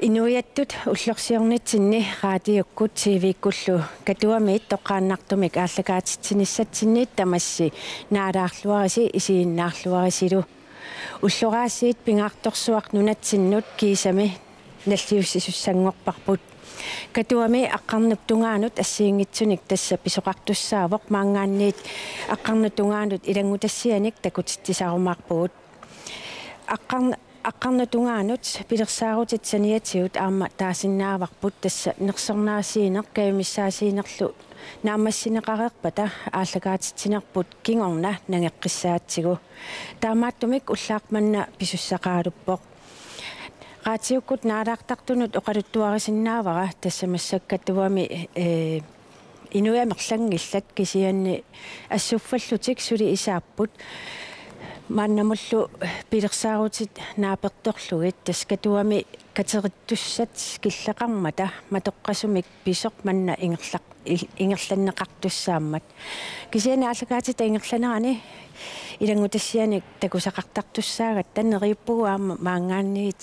Inuiattut ullorsiornitsinni raatiukkut TV-kullu katuamiit toqaannartumik aallakaatitsinissatsinniit tamassi naalaarluarisi isiinnaarluarisilu ulloraasiit pingaartorsuaq nunatsinnut kiisami nalliussisussangorparput katuami aqqarnuk tungaanut assiingitsunik tassa pisoqartussaavoq maangaanniit aqqarnuk tungaanut ilangutassianik takutittisarumaarpugut Aqqarna tungaanut pilersaarutit saniatiut aamma taasinnaavaqput tassa nersornaasiineq kayumissaasiinerlu naamassineqareerpata aallakaatitsinерпут kingorna nangeqqissaatsigu taamaattumik ullaaqmanna pisussaqaaluppoq qaatiukkut naalaartartunut oqaluttuarisinnaavara tassa massakkatuami inuyamerlangillat kisianni assuffallutik suli isaapput Mannamullu pilersaarutit naapertorlugit taskatuami katerittussat killeqarmata matoqqasumik pisoq manna ingerlanneqartussaammat kisiana aallakaatit ingerlanerani ilangutassianik takusaqartartussaagat tanneriuppuguaamma maangaanniit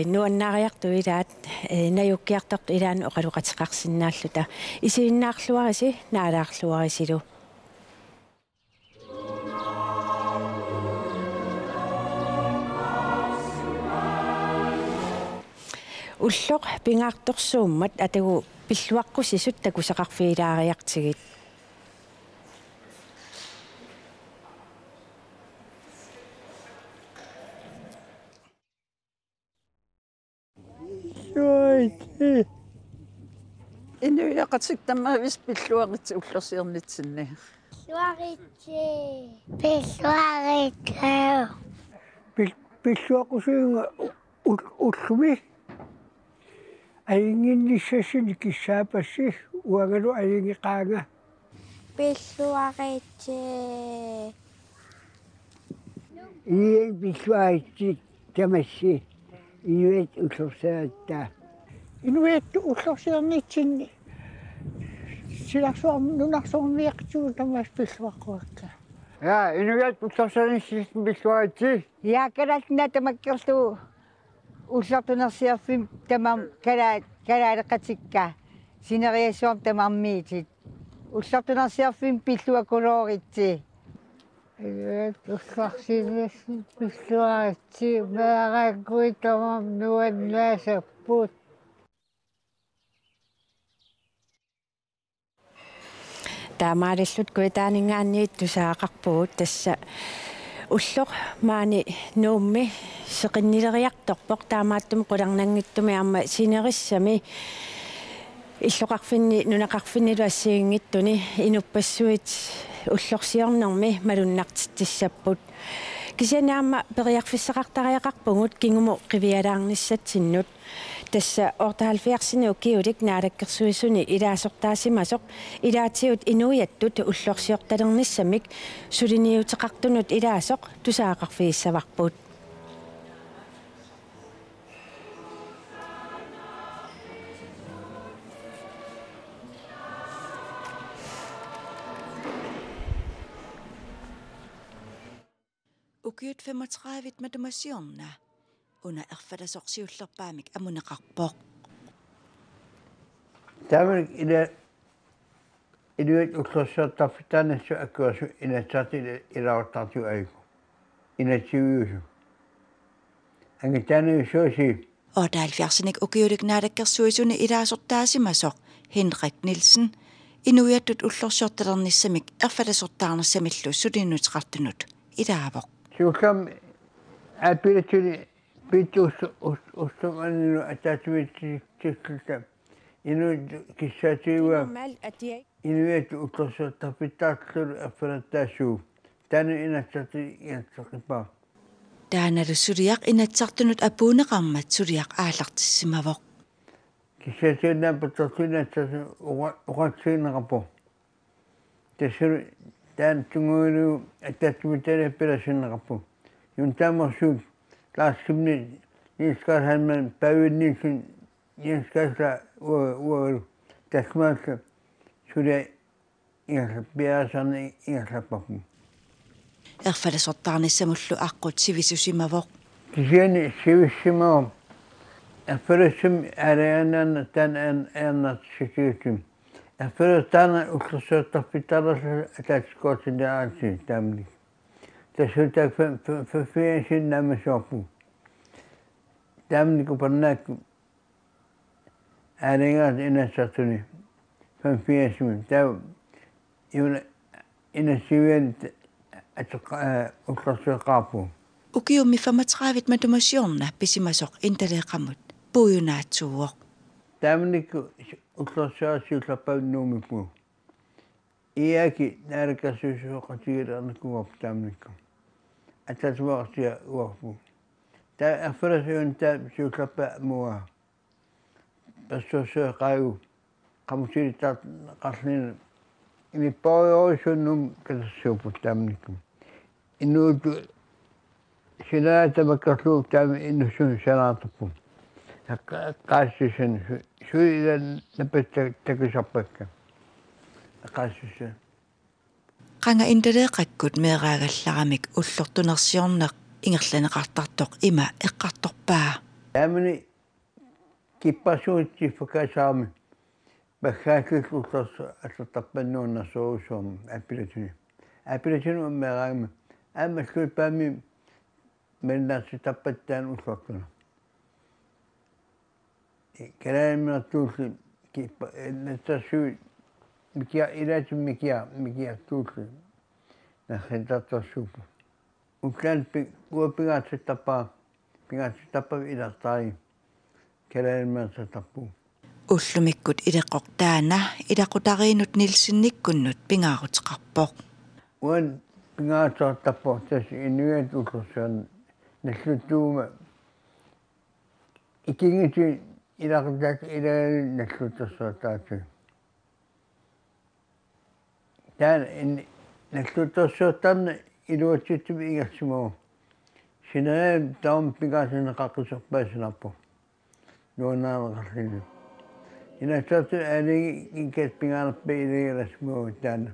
nuannaariartu ilaat najukkiartort ilaan oqaluqatiqarsinnaalluta isiinnaarluarisi naalaarluarisilu Ulloq pingaartorsuummat atagu pilluaqqusisut takusaqarfiilaariartigit Inuiaqatik tammavis pilluaqit ullorsiernitsinni Pilluaqusuunga ullumi Ainginnissasini kissaapassi uangalu aingiqaanga Pilluaqitsi Ien pilluaitsi tamassi inuit ullorsaattaa Inuit ullorsiernitsinni nunarsormiaqtugu tamas pilluaqquakka inuit ullorsiernitsi pilluaitsi Yaakaratna tamakkerlu Ullartunersiarfim tamam kalaaleqatikka sineriassuam tamarmiitit ullartunersiarfim pilluakolooritsi ullarsinersi pilluaritsi maaqakkui tamam nuannaasappuut taamaalillut kuitaaningaanniit tusaaqarpugut tassa Ulloq maani nuummi seqinnileriartorpoq taamaattum qularnangittumi aamma sinerissami illoqarfinni nunaqarfinnilu assiingittuni inupassuit ullorsiornermi malunnartittissapput kisianaamma periarfissaqartariaqarpungut kingumu qivialaarnissatsinnut tassa ortahalfiarsini ukiulik naalakkersuisuni ilaasortaasimasoq ilaatiut inuiattut ullorsiortalernissamik suliniuteqartunut ilaasoq tusaaqarfiissavarput Ukiut 35 matumassiorna una erfalasorsiullerpaamik amuneqarpoq Tamik inuit ullorsiortarfitaanassu akkuasu inatsarti ilaortartu aigu inatsiuusu angitaanayussuusi Ortaalfiarsinik ukiulik naalakkersuisuni ilaasortaasimasoq Henrik Nielsen inuiattut ullorsiortalernissamik erfalasortaarnersamillu sulinuteqartunut ilaavoq Suukkam apilatuni pitus ustumanninu ataatuvitsikka inu kissaatiwa inuit ullorsiortarfitaarlulu erfalattaassuu tanu inatsarti iatseqipa Taanalu suliaq inatsartunut apuuneqarmat suliaq aallartissimavoq kissaatiunnaam patortuinatsartu uqatsiineqapo tassuru taan tunguulu ataattumitana pilasinneqarpu yuntaamorsuut laaskimni niiskaarhanman pavinniisun niiskaasla uagalu tasmaassa sulia ingerlapiaasarni ingerlapparpu erfalasortaarnissamullu aqqut sivisusimavoq Kisiani sivissimaa afferissim arianan tan annat sikiytum. Afferistana utlasuuttafitarras atatskootinaati tamni. Tasuutak fiensin namasopu. Tamni kupannak ariangat inassatuni. Fiensin taw inasivien utlasuuqaapu. Ukiumi famatravit matumasiorna pisimasoq intaleqamut puujunaatsuuoq. Tamniku utlasuasiullapaunuumipu. Iaki narakasuusuoqatigilernakuup tamniku. Atatsuaqsia uarpu. Ta afferasiun ta siullapa mua. Passuusuaqaiu qamusilitat qarlin inipoioisunnum katassuupu tamniku. Inuutu Sinata makarlu tam inusun sanatapu. Qaassusan suila napetta takusarpakka. Qaassusan. Qanga intaleeqakkut meeraagallarmik ullortunersiorneq ingerlaneqartartoq ima eqqartorpaa. Tamani kippasuutsi fakasaami. Baggaatullullers atatappannuunnersuusuum appilatuni. Appilatuni meeraagma. Ammalluutpaami Mendatsi tappattaan uslortuna. Kalaaminertuulli natassuut mikia ilaati mikia tuulli narritartarsuupu. Uklaan pingaatitappa ilartaari kalaaminertatappu. Ullumikkut ileqoq taana ilaqutariinut nilsinnikkunnut pingaaruteqarpoq. Uan pingaatitappo tas inuat ullorsuan Nallutuuma ikingiti ilaqtaak ilaali nallutersuataatu. Taan nallutersuatarna iluatsittum ingersimoo. Sinaa taum pingaasaneqaqqisorpaasinarpo. Nuunaaneqarlinu. Inassartu aligi inkas pingaanerpa iligilasmoo taana.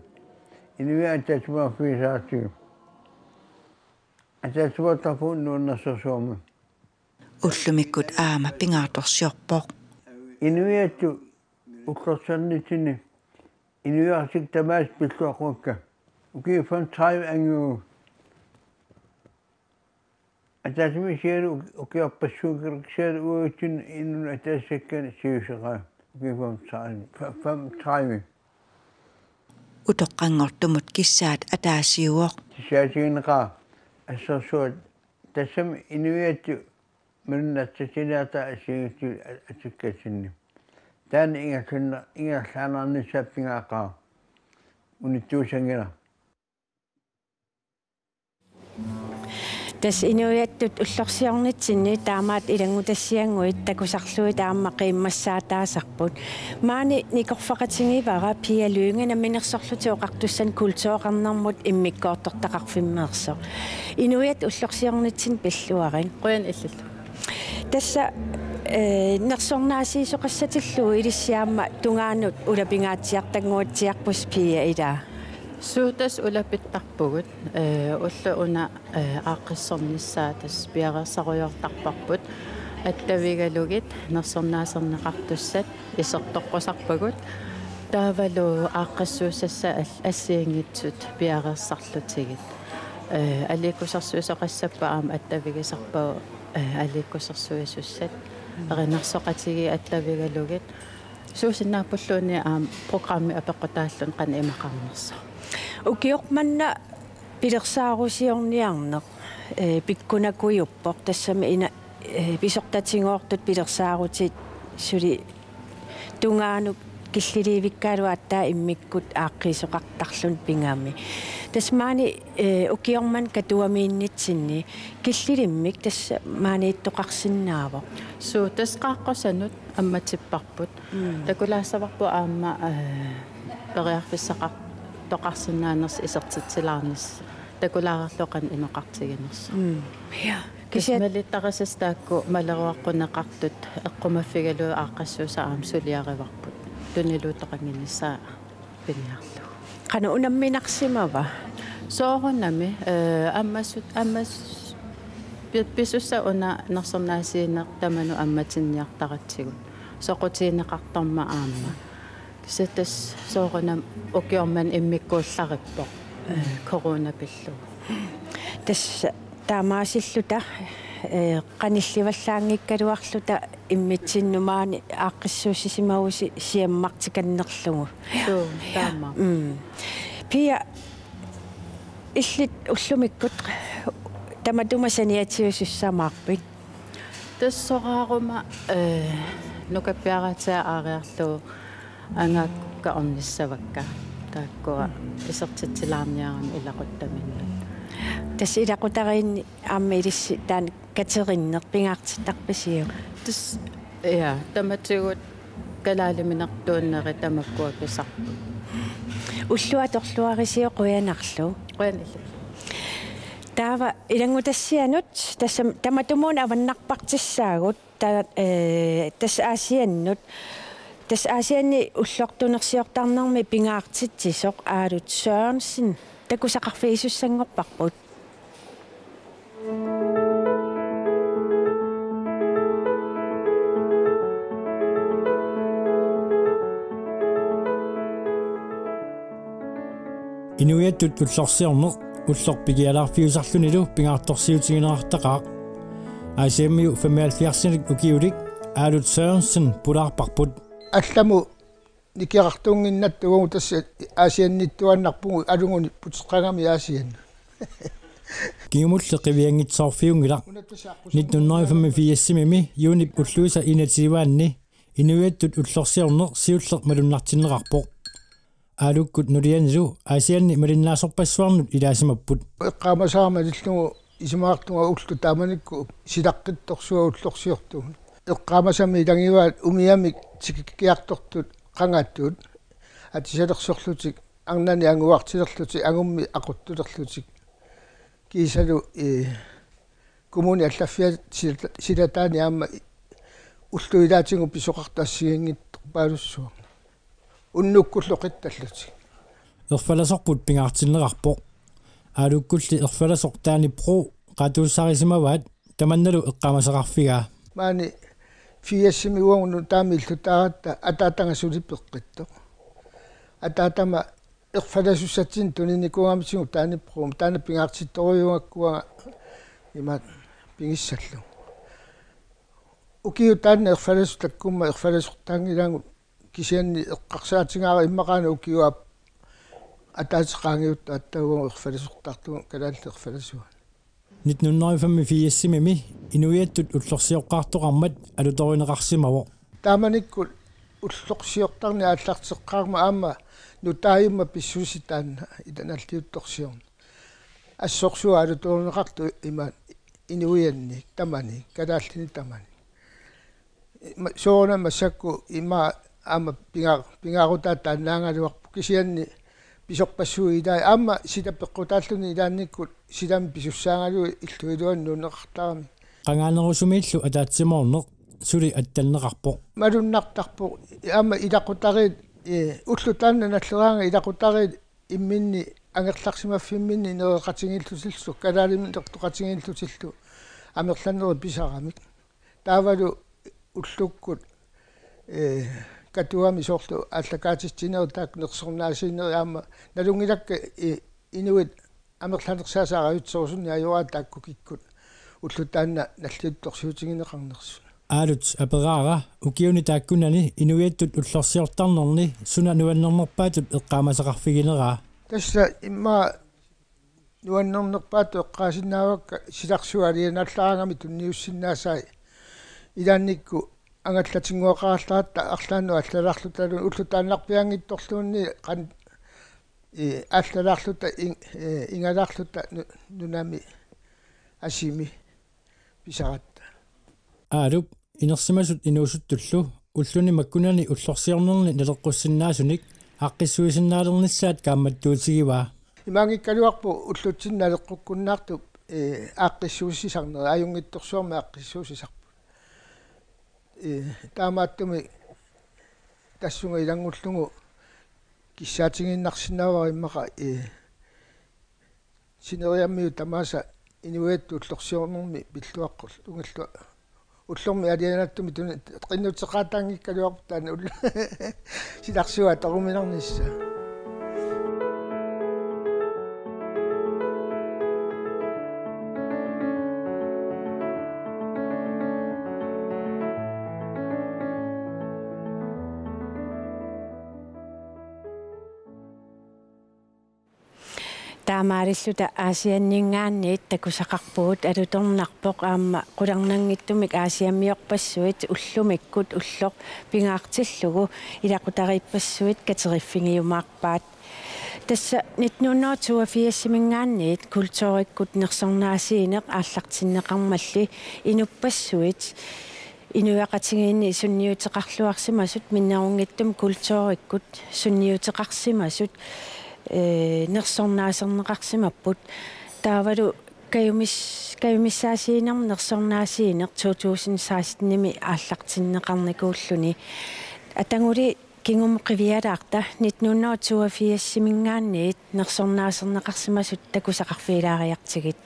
Inui atatsumaa fiisaartiu. Atatsuartarpuun nuunnersorsuarma. Ullumikkut aama pingaartorsiorpoq. Inuiattu ullorsornitsinni inuiarsik tamaas pilluaqquakka. Uki 35 angu. Atatmi siaru ukiarpassuukeriksialu uutsin innun atassakkan siuseqaa. Uki 35. Utoqqanngortumut kissaat ataasiuoq. Tissaatigineqaa. Assorsuat tassam inuiattu manunnatsasinaata asiigittu atikkasinni. Taani ingerlaanarnissappingaaqaa unittuusangila. Tas inuiattut ullorsiornitsinni taamaat ilangutassianguit takusarlui taamma qiimmassaataasarput. Maani nikorfaqatingivara pialuungana minersorlutioqartussan kultuoqarnermut immikkoortortaqarfimmeerso. Inuiat ullorsiornitsin pilluarin. Qoyan illallu. Tassa nersornaasiisoqassatillu ilissiaamma tungaanut ulapingaatsiartanguutsiarpus pia ila. Suutas ulapittarpugut ullu una aaqqissornissatas piarersarujortarparput attavигалугит нерсорнаасернеқартуссат исертоққусарпагут таавалу ааqqассууссасса ассиангитсут пиареерсарлутигит аликкусарсуусоқассаппа аама аттавигисарпаа аликкусарсуисуссат эринерсоқатиги аттавигалугит суусиннааппуллууни аама программи апеққутааллун қана имақарнерсо Ukiormanna pilersaarusiorniarneq pikkunakujuppoq tassami ina pisortatingoortut pilersaarutit suli tungaanuk killiliivikkaaluattaa immikkut aaqqiisoqartarlun pingaami tasmaani ukiorman katuamiinnitsinni killilimmik tassa maaniittoqarsinnaavoq suutas qaaqqosanut ammatipparput takulaassavaqpu aama periarfissaqaq toqarsinnaaners isertitsilaarnis takulaarerloqan inoqartiginers ja кисмалиттарасастаакку малеруаққунеқартут эққумаффигалуу ааққассууса аам сулиариварпут тунилуутоқангиннссаа пиниарлу qanu unamminarsimava соорунами Pisussa una narsornaasiineq tamanu ammatinniartaqatsigut. Soqutiineqartarma aamma. Kisatas sooruna ukiorman immikkuullarippoq. Coronapillu. Tässä taamaasилluta qanillivallаангиккалуарлута иммитсиннумаани ааққиссуусисимагуси сиаммартиканнерлугу. Таама. Пия иллит уллумиккут таматумасаниатиусуссамаарпит. Тассораарума нукаппиаратаа аариарлу ангаакка орниссавакка. Тааккуа исертитсилаарниарами илақуттаминна. Tässä ilaqutarin aammiilissi taan katerinnер pingaartittarpasiu. Тас таматсигут калаалиминартууннери тамаккуа писарпу. Уллуаторлуарисио quyanarlu. Quyanillu. Taava ilangutassianut tässä tamatumuun avannarpartissaagut tässä asiannut tässä asianni ullortunersiortarnermi pingaartitsisoq aalut Sørensen takusaqarfiisussangorparput. Inuiattut ullorsiorneq ullorpigialarfiusarlunilu pingaartorsiutiginerartaqaaq aasiammiu 75-sinik ukiulik aalut Sørensen pulaarparput алламу никиартунгиннаттугу тасса аасианниттуаннарпугу алугуни путеққагами аасиан Kiumulle qiviangitsoorfiungilaq 1985-simi юунип уллуиса инативаанни инуиаттут уллорсиорнеq siulleq malunartinneqarpoq aalukкут нулианилу аасианни малиннаасорпассуарнут илаасимаппут эққаамасаама лиллугу исимаартунга уллу тааманикку силаққитторсуа уллорсиортуг эққаамасами тангиваат умиамик тикиккиартортут қангааттуут атисалерсорлутик арнани ангуартилерлутик агумми ақуттулерлутик кисалу коммуни аллаффиа силатаани аама уллуилаатингу писоқартаассигингиттарпаалуссуа уннуккуллоқитталлутик ерфаласорпут пингаартиннеқарпоқ аалуккулли ерфаласоқ таани про қатууссарисимаваат таманналу эққамасақарфигаа маани фиассими уангуну таамиллутааратта атаатангасулиппеққитто атаатама ерфаласуссатсин туниникуамисигу таани про таани пингаартитторуйунгаккуа имат пингиссаллу укиу таани ерфаласу таккумма ерфаласортаангилаангу кисианни эққарсаатингаава иммақаана укиуап атаатеқаангиутта аттагуа ерфаласортартугу калаалли ерфаласуа 1985-simi inuiattut ullorsiоqqaartoqarmat alutorineqarsimaво тааманиккут уллорсиортарни ааллартеққарма аама нутааюмма писсуситаанна итаналлиутторсиорн ассорсуа алуторинеқарту имаат инуианни тамани калааллини тамани соона массакку има аама пингаарутаа тааннаангалуарпу кисианни писорпассуилаа аама ситаппеққутааллуни илаанниккут силам писуссаангалуи иллуилуаннуунеқартарами qangaanерусумииллу атаатсимоорнеқ сули атталнеқарпоқ малуннартарпу аама илақутарит уллу таанна наллераанга илақутарит имминни ангерларсимаффимминни нереқатингиллутиллу калаалимин тортоқатингиллутиллу амерланнери писарамик таавалу уллуккут катуами соорлу аллакаатиттинери таак нерсорнаасиинери аама налунгилакка инуит амерланерсаасааравитсорусунни ажуаа таакку киккут уллу таанна наллиутторсуутигинеқарнерсу aalut aperaara ukiuni taakkunani inuiattut ullorsiortarnerni suna nuannernerpaatut eqqaamasaqarfigineraa тасса имма нуаннернерпаату эққаасиннаавакка силарсуалианааллаарангами тунниуссиннаасаи илаанникку ангаллатингуақаарлаатта арлаану аллалаарлуталу уллу тааннарпиангитторлуунни қан аллалаарлута ингалаарлута нунами асими писаратта aalup inersimasut inuusuttullu ulluni makkunani ullorsiornerni naleqqussinnaasunik aqqissuisinnaалернissaat kaammattuutigivaa имаангиккалуарпу уллутсинналеққуккуннаарту ааққиссуусисарнери аюнгитторсуарма ааққиссуусисарпу таамааттуми тассунга илангуллугу киссаатингиннарсинаавара иммаqa синериаммиу тамааса inuit ullorsiornermi pilluaqqor ungallu ullormi alianattumi tun qinnuteqaataangikkaluarpu taana ull silarsuat taruminarnissa таамаариллута аасианнингаанниит такусақарпуут алуторнарпоқ аама қуларнангиттумик аасиаммиорпассуит уллумиккут уллоқ пингаартиллугу илақутариппассуит катериффигиумаарпаат тасса 1982-мингаанниит культууриккут нерсорнаасиинеқ ааллартиннеқармалли инуппассуит инуяқатигиинни сунниутеқарлуарсимасут миннерунгиттум культууриккут сунниутеқарсимасут нерсорнаасернеқарсимаппут таавалу каюмиссаасиинер нерсорнаасиинер 2016-ними ааллартиннеқарникууллуни атангули кингумоқивиалаарта 1982-мингаанниит нерсорнаасернеқарсимасут такусақарфилаариартигит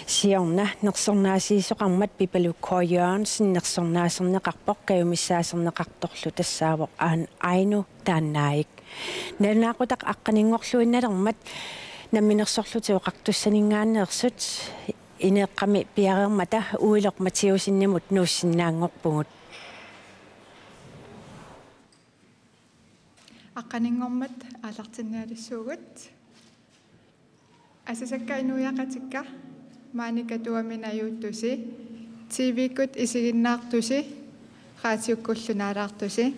сиорна нерсорнаасиисоқармат пипалуккоо Jørgensen нерсорнаасернеқарпоқ каюмиссаасернеқарторлу тассаавоқ айну тааннаик налнаақутақ аққанингорлуинналермат намминерсорлутиоқартуссанингаанеерсут инеэққами пиареермата уилоқ матиусиннимут нууссиннаангорпугут аққанингормат аалартиннаалиссуугут асасаккаинуяқатикка maanikatuaminajuttusi TV-kut isiginnaartusi raatiukkullunaalaartusi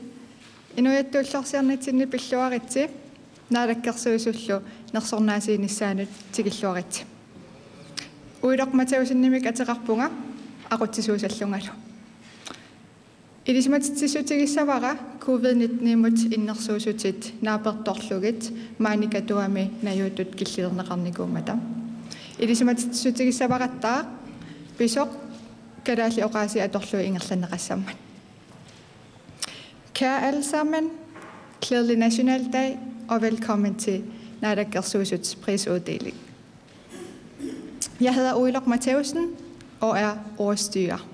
inuiattuullarsiarnitsinni pilluaritsi naalakkersuusullu nersornaasiinissaanut tigilluaritsi uiloqmatausinnimik ateqarpunga aqutsisuusallungalu ilismatitsissutigissavara covid-19-mut innersuusutit naapertorlugit maanikatuami najutut killilernaqarnikuumata ilismatitsutigisavarattaa pisoq kalaalli oqaasi atorluu ingerlanneqassammat. Kære alle sammen, glædelig nationaldag og velkommen til Naalakkersuisuts prisuddeling. Jeg hedder Uiloq Matheusen og er årsstyrer.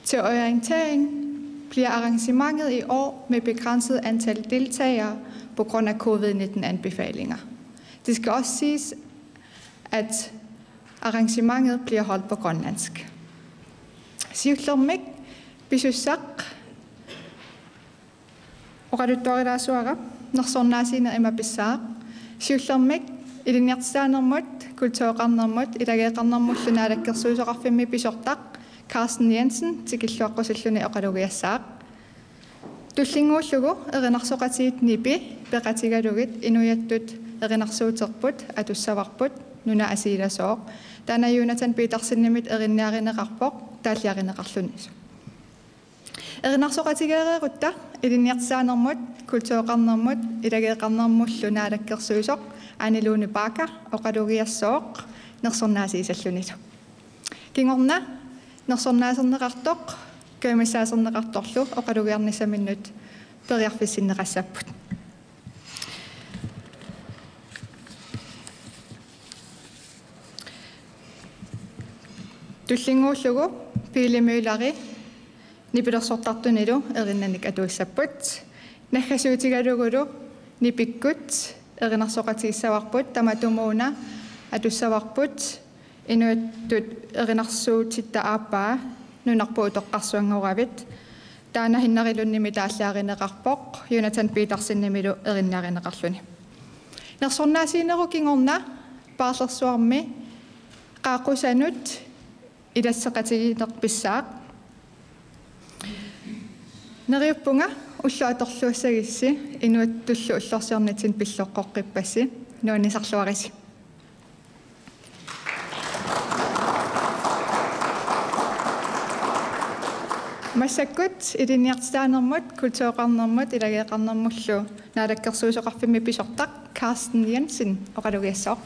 Til orientering bliver arrangementet i år med begrænset antal deltagere på grund af covid-19-anbefalinger. Det skal også siges, at arrangementet bliver holdt på grønlandsk. Siutlormik bisusaq oqaluttorilaasuara nersornaasiina imapissaq siutlormik iliniartisaanermut kultuoqarnermut ilagеqarnermullunaалаккерсуусоqarfimmi pisortaq Carsten Jensen tikilluaqqusalluni oqalugiassaaq туллингууллугу эринарсоqatiit нипи пеqatiгалугит инуяттут эринарсуутерпут атуссаварпут нуна асииласоо таанаюунатан питарсиннимит эринниаринеqarpoq тааллиаринеqarlunис эринарсоqatigeereerutta илинниарсаанермут культуоqarnermut илагеqarnermullunaалаккерсуусоq анилууни паака оқалугиассооq нерсорнаасиисаллунилу кингорна нерсорнаасернеqartoq кэмисаасернеqarторлу оқалугиарнисаминнут периарфиссиннеqassapпут туллингууллугу пилимиулари нипилерсортартунилу эриннаник атуиссаппут наггасуутигалугулу нипиккут эринарсоqatigiссаварпут таматумууна атуссаварпут инуаттут эринарсуутитта ааппаа нунарпу утоqqarsuanngоравит таана хиннарилунними тааллааринеqarpoq юнатан питарсиннимилу эриннааринеqarluni нерсорнаасиинеру кингорна паарлерсуарми qaaqqusanut илассеqatigiinerpissaaq нериуппунга уллуаторлуассагисси инуаттуллу уллорсиорнатин пиллоqqoqqipпасси нуанисарлуариси массаккут илинниартитаанермут культуоqarnermut илагеqarnermullu наалаккерсуусоqarfimmi писортaq Carsten Jensen оқалугиассоо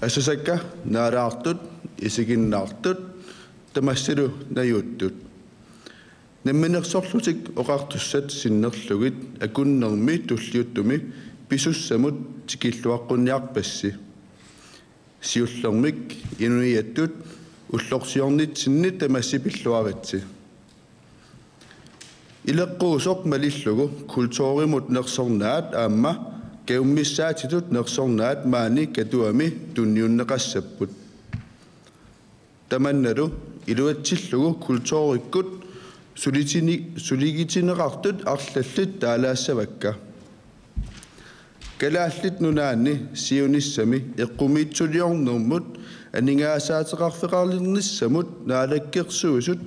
Asasakka naaraartut isiginnaartut tamassilu najuuttut намминерсорлутик оқартуссат синнерлугит акуннерми туллиуттуми писуссамут тикиллуаққунниарпасси сиуллермик инуиаттут уллорсиорнит синни тамасси пиллуаритси илеққуусоқ малиллугу культуоримут нерсорнаат аама кеуммиссаатитут нерсорнаат маани катуами тунниуннеқассаппут таманналу илуатсиллугу культуориккут сулигитинеқартут арлаллит таалаассавакка калааллит нунаанни сиуниссами эққумиитсулиорнэрмут анингаасаатеқарфеқарлерниссамут наалаккерсуусут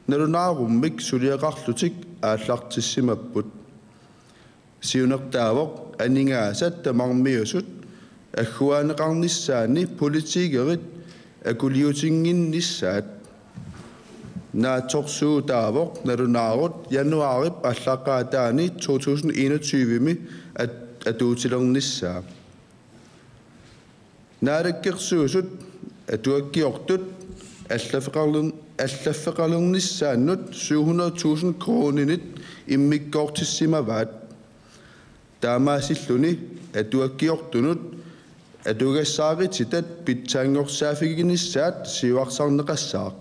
налунааруммик сулиақарлутик ааллартиссимаппут сиунертаавоқ анингаасат тамармиусут аггуаанеқарниссаани политикерит акулиутингиннissaат нааторсуутаавоқ налунаарут януарип аллаққаатаани 2021-ми атуутилернissaа наалаккерсуусут атуаккиортут аллаффеқарлернissaаннут 700,000 кроонинит иммиккоортиссимаваат таамаасиллуни атуаккиортунут атугассаарититат питсаангорсаафигинissaат сиуарсарнеқассаақ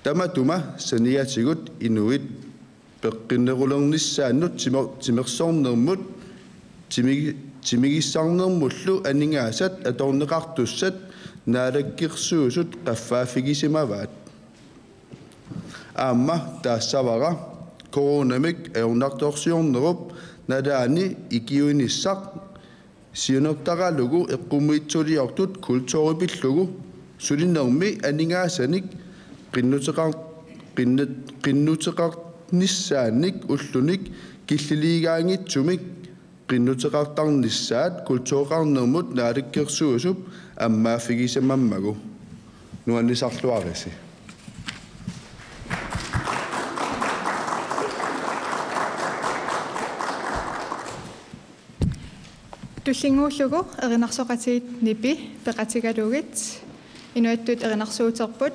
таматума саниатигут инуит пеққиннерулернissaаннут тимерсорнермут тимигиссарнермуллу анингаасат аторнеқартуссат наалаккирсуусут қаффаафигисимаваат аама таассавара коронамик аернарторсиорнеруп надаани икиуиниссақ сиунертаралугу эққумиитсулиортут культуурипиллугу сулинерми анингаасаник qinnuteqarnissaannik ullunik killiliigaangitsumik qinnuteqartarnissaat kultuoqarnermut naalakkersuusup аммааффигисамаммагу нуаннисарлуариси туллингууллугу эринарсоqatiit нипи пеqatiгалугит инуаттут эринарсуутерпут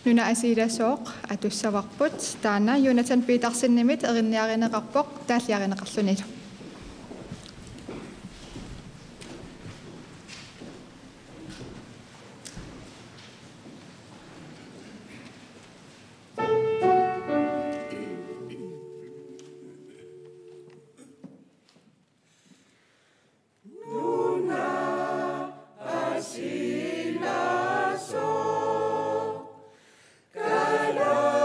нуна асииласооq атуссаварпут таана юнатан питарсиннимит эринниаринеqarpoq тааллиаринеqarlunилу Kala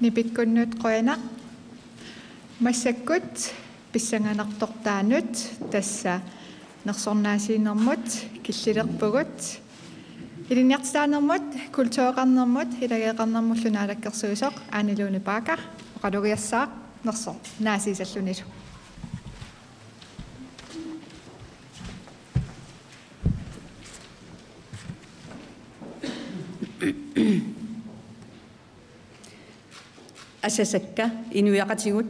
nipikkunnut qoyanaq massakkut pissanganartortaanut tassa nersornaasiinermut killilерпугут илинниартааnermut kultuuqarnermut ilageeqarnermullu naalakkersuusoq aanilуuni paaka oqalugiassaaq nersor naasiisallunilu асасакка инуяqatigut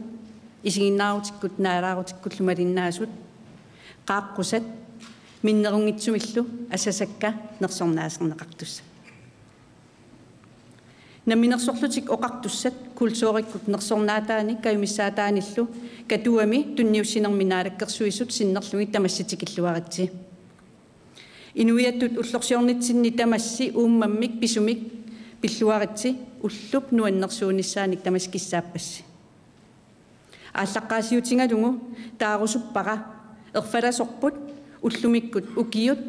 исигиннаарутиккут наалаарутиккуллумалиннаасут qaaqqusat миннерунгитсумиллу асасакка нерсорнаасернеқартусса наминерсорлутик оқартуссат культууриккут нерсорнаатаани каюмиссаатааниллу катуами тунниуссинерминаалаккерсуисут синнерлуги тамассатикиллуаритси инуиаттут уллорсиорнитсинни тамасси ууммаммик писумик пиллуаритси уллуп нуаннерсуунissaаник тамаскиссааппасси ааллаққаасиутингалугу таарусуппара ерфаласорпут уллумиккут укиют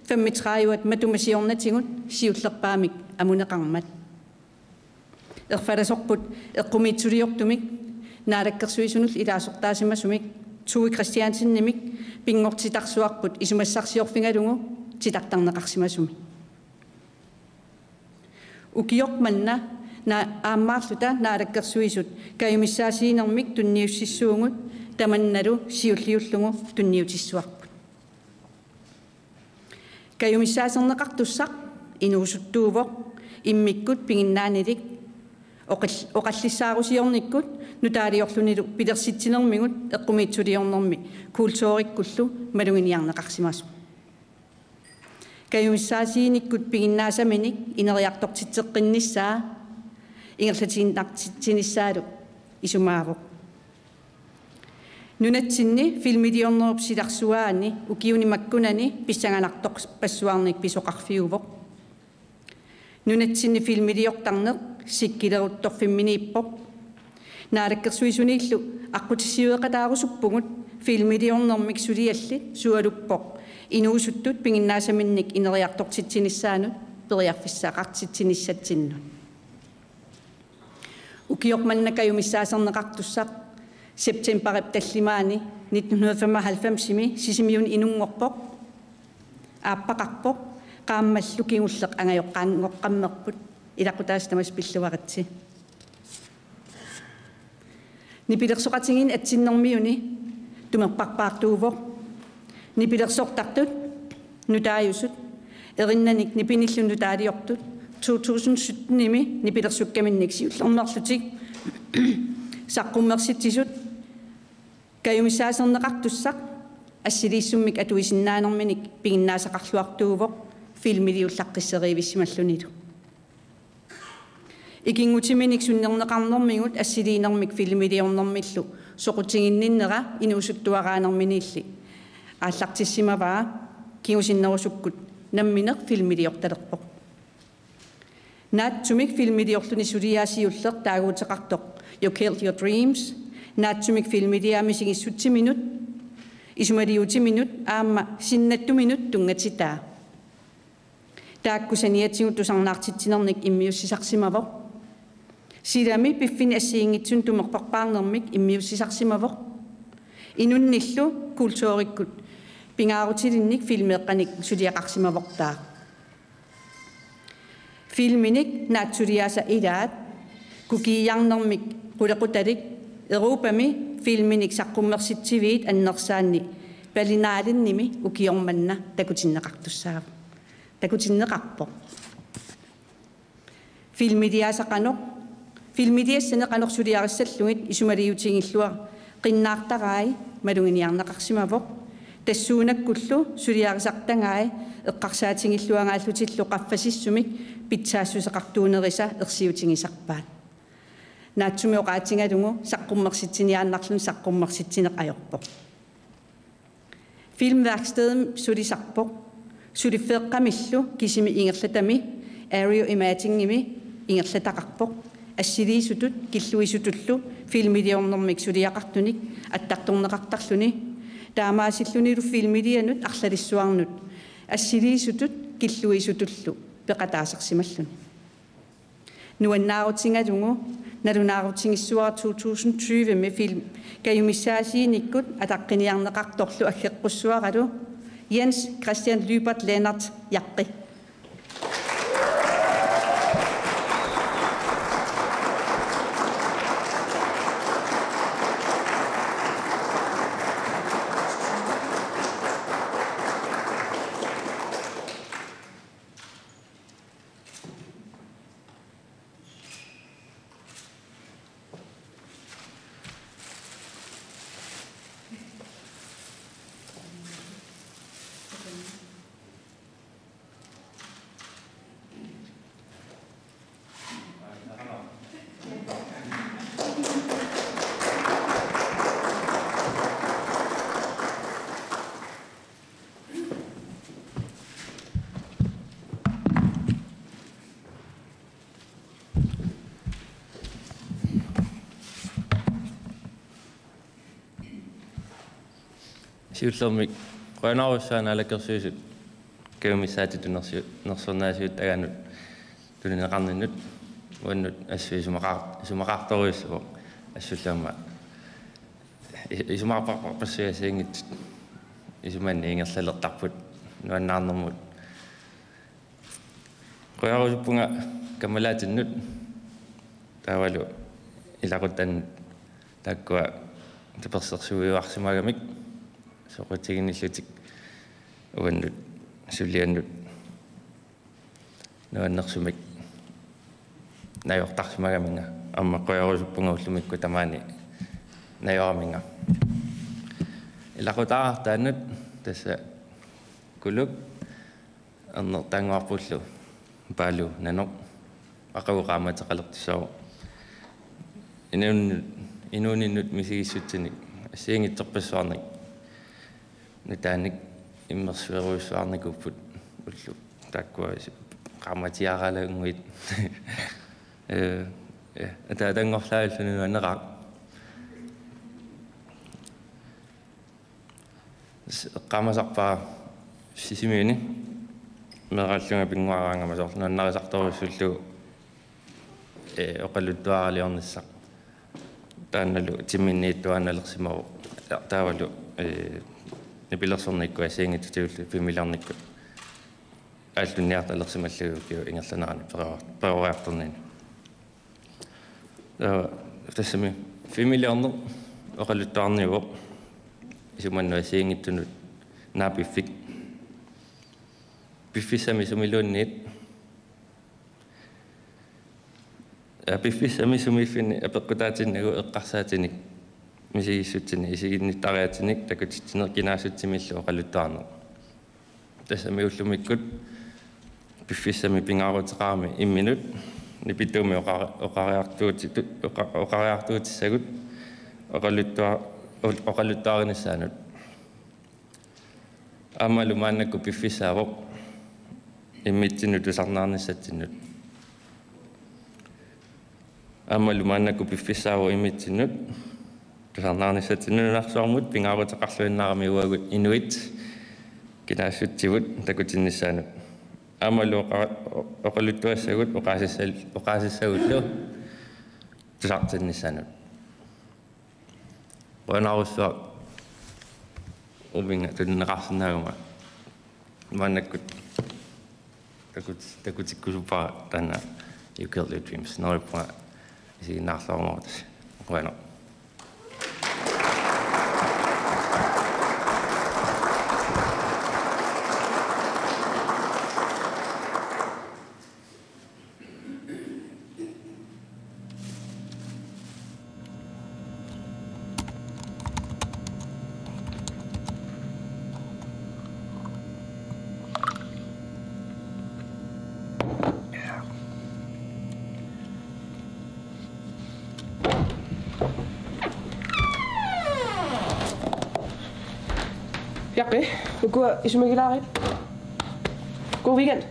35 матумасиорнатигут сиуллерпаамик амунеқармат ерфаласорпут эққумиитсулиортумик наалаккерсуисунул илаасортаасимасумик туи кристиансиннимик пингортитарсуарпут исумассарсиорфингалугу титартарнеқарсимасуми укиорманна на ааммаарлута наалаккерсуисут каюмиссаасиинермик тунниуссиссуугут таманналу сиуллиуллугу тунниутиссуарпут каюмиссаасернеқартуссақ инуусуттуувоқ иммиккут пигиннаанилик оқаллиссаарусиорниккут нутаалиорлунилу пилерситсинермигут эққумиитсулиорнэрми куулсоориккуллу малугиниарнеқарсимасу каюмиссаасииниккут пигиннаасаминик инериартортитсеққинниссаа ингерлатииннартитсиниссаалу исумаавоқ нунатсинни филмидиорнеруп силарсуаани укиунимаккунани писсанганарторп пассуарник писоқарфиувоқ нунатсинни филмидиортарнеқ сиккилерутторфимминииппоқ наалаккерсуисуниллу аққутиссиуеқатаарусуппугут филмидиорнермик сулиаллит суалуппоқ инуусуттут пигиннаасаминник инериартортитсиниссаанут периарфиссаақартитсиниссатсиннут укиорманнакаюмиссаасернеқартуссақ септембереп таллимаани 1995-ми сисимиун инунгорпоқ ааппақарпоқ qaammallu kingulleq angajoqqaangoqqammerput ilaqutaastamас пиллуаратси нипилерсоqatigin атсиннэрмиуни тумерпарпаартуувоq нипилерсортартут нутаажусут эриннаник нипиниллуну таалиортут 2017-ними нипилерсуккаминник сиуллернерлутик саққуммерситсисут каюмиссаасернеқартуссақ ассилииссуммик атуисиннаанерминик пигиннаасақарлуартуувоқ филмилиуллаққиссериивиссималлунилу икингутиминик суннернеқарнэрмигут ассилиинермик филмилиорнэрмиллу соқутигинниннера инуусуттуараанерминилли ааллартиссимаваа киусиннерусуккут намминеқ филмилиорталерпоқ наатсумик филмилиорлуни сулиаасиуллеқ таагуутеқартоқ You Killed Your Dreams наатсумик филмилиаамисигиссутсиминут исумалиутиминут аама синнаттуминут тунгатитаа тааккусаниатсигут тусарнаартитсинерник иммиуссисарсимавоқ силами пиффини ассиингитсун тумерпарпаарнермик иммиуссисарсимавоқ инунниллу культууриккут пингаарутилинник филмеэққаник сулиақарсимавоқтаа филминик наатсулиааса илаат кукииарнермик qulaqutalik Europami filminik saqqummersitsivit annersaanni Berlinaalennimi ukiormanna takutinneqartussaava takutinneqarpo filmidiasaqanoq filmidiassaneqanorsuliarissallugit isumaliutingillua qinnaartaraai malunginiarneqarsimavoq tassuunakkullu suliarisartangaai eqqarsaatingilluangaallutillu qaffasissumik pitsaasusseqartuunerisa ersiutingisarpaat naatsumi oqaatingalungu saqqummersitsiniaannarlun saqqummersitsinneq ajorpoq filmværkstedet sulisarpoq sulifeeqqamillu kisimi ingerlatami aerial imagingimi ingerlataqarpoq assiliisutut killuisutullu filmidiornermik suliaqartunik attaqtorneqartarluni taamaasillunilu filmidianut arlalissuarnut assiliisutut killuisutullu peqataasarsimalluni nuannaarutingalungu налунаарутингиссуара 2020 med film kayumissaasiinikkut ataqqiniarneqartorlu aggeqqussuaralu Jens Christian Lybert Lennart Jaqqi. Siullormik qoinarussaan alakersuusut keumissaati nersornaasiut aganut tulineqarninnut uannut isummaqartoriussuq assullaama isumaqarparpassiasiingit isumanni ingerlalertarput nuannaarnermut qoinarusuppunga kamalaatinnut taavalu ilaquttan takkua tapersersuiuarsimagamik soqutiginillutik uannut sulliannut nuannersumik najortarsimagaminga amma qojarusuppunga ullumikku tamaani najoraminga ilaqutaartaannut tassa kuluk annertaanguarpullu paalu nanoq aqavuqaamateqalertissaru inuuninnut misigissuttinik assiingitterpassuarnik nutaanik immersueruissuarnikupput ullu taakkua qaamatiaralaunguit ataatangorlaailluni anneqaaq qaamasarpaa sisimiini meerallunga pinguaraangamasorlu annarisartoruissullu oqalluttuaraliornissaq taannalu timminniittuaannalersimaru taavalu nipilersornikku asiingitutiullu pimillarnikku ааллунниарталерсималлагукиу ингерланерани перориарторнини тассами фамилиарнер оқалуттаарниуо исуманну асиингиттунут наапиффик пиффисами сумилуунниит пиффисами сумиффини апеққутаатиннагу эққарсаатиник мисигиссутсини исигинниттариатиник такутитсинер кинаасутсимиллу оқалуттаарнер тассами уллумиккут пиффисами пингаарутеқарми имминут нипитуми оқариартуутиссагут оқалуттааринissaanут аммалу мааннакку пиффисаавоқ иммитсинут усарнаарниссатсиннут аммалу мааннакку пиффисааво иммитсиннут усарнаарниссатсиннунарсуармут пингаарутеқарлуиннаарами уагут инуит кинаассутсигут такутиннissaanут амалу оқалуттуассагут оқаасиссагуллу тусартиннissaanут уанаруссуа убинга туннеқарсинаагума маннаккут такутиккусуппара таана You Killed Your Dreams нориппа исигиннаарлуармаатас уана Jakke, god isumikilari. God weekend.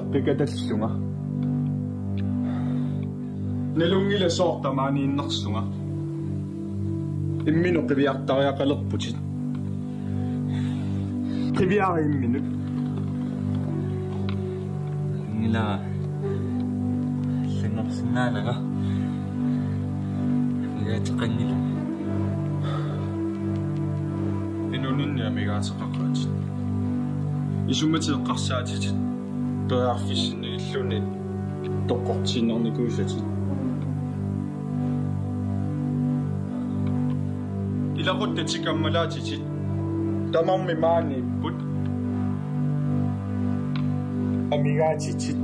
taqqikatallunga nalungila soortamaani innersunga imminu qiviartariaqalerputit qiviariimminut ngila sengersinnaanaga igaatiqannila inununni amigaatеқаққаат исуматеққарсаатит тоярфиссинни иллуни тоққортиннерникуусатит илақуттатикаммалаатитит тамарми мааниппут амигаатитит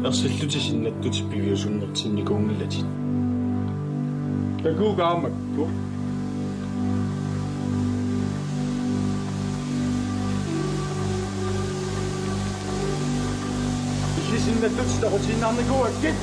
ерсиллутисиннаттут пивиусуннертинникуунгилатит такуугаамакку исисиннаттут старутиннарникууаккит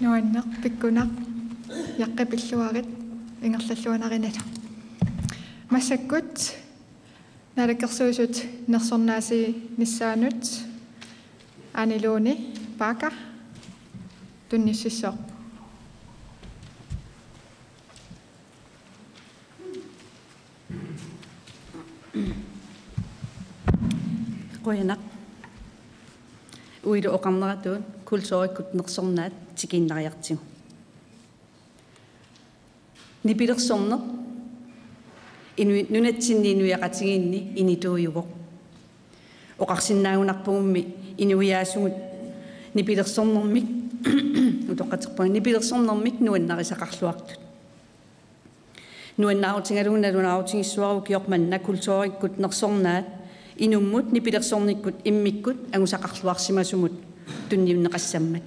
Nuanneq pikkunaq yaqqipilluarit ingerlalluanarinnata massakkut nalakkersuusut nersornaasi nissaanut aniluuni paaka tunnississoq qoyanaq uilu oqarneratuun kultuurikkut nersornaat tikinnariartigu nipilersorner nunatsinniinuiaqatigiinni inituuyuvoq oqarsinnaagunarpugummi inuiaasugut nipilersornermik utoqqaterpun nipilersornermik nuannarisaqarluartut nuannaarutingaluunnalunaarutigissuaru kiormanna kultuurikkut nersornaat inummut nipilersornikkut immikkut angusaqarluarsimasumut tunniunneqassammat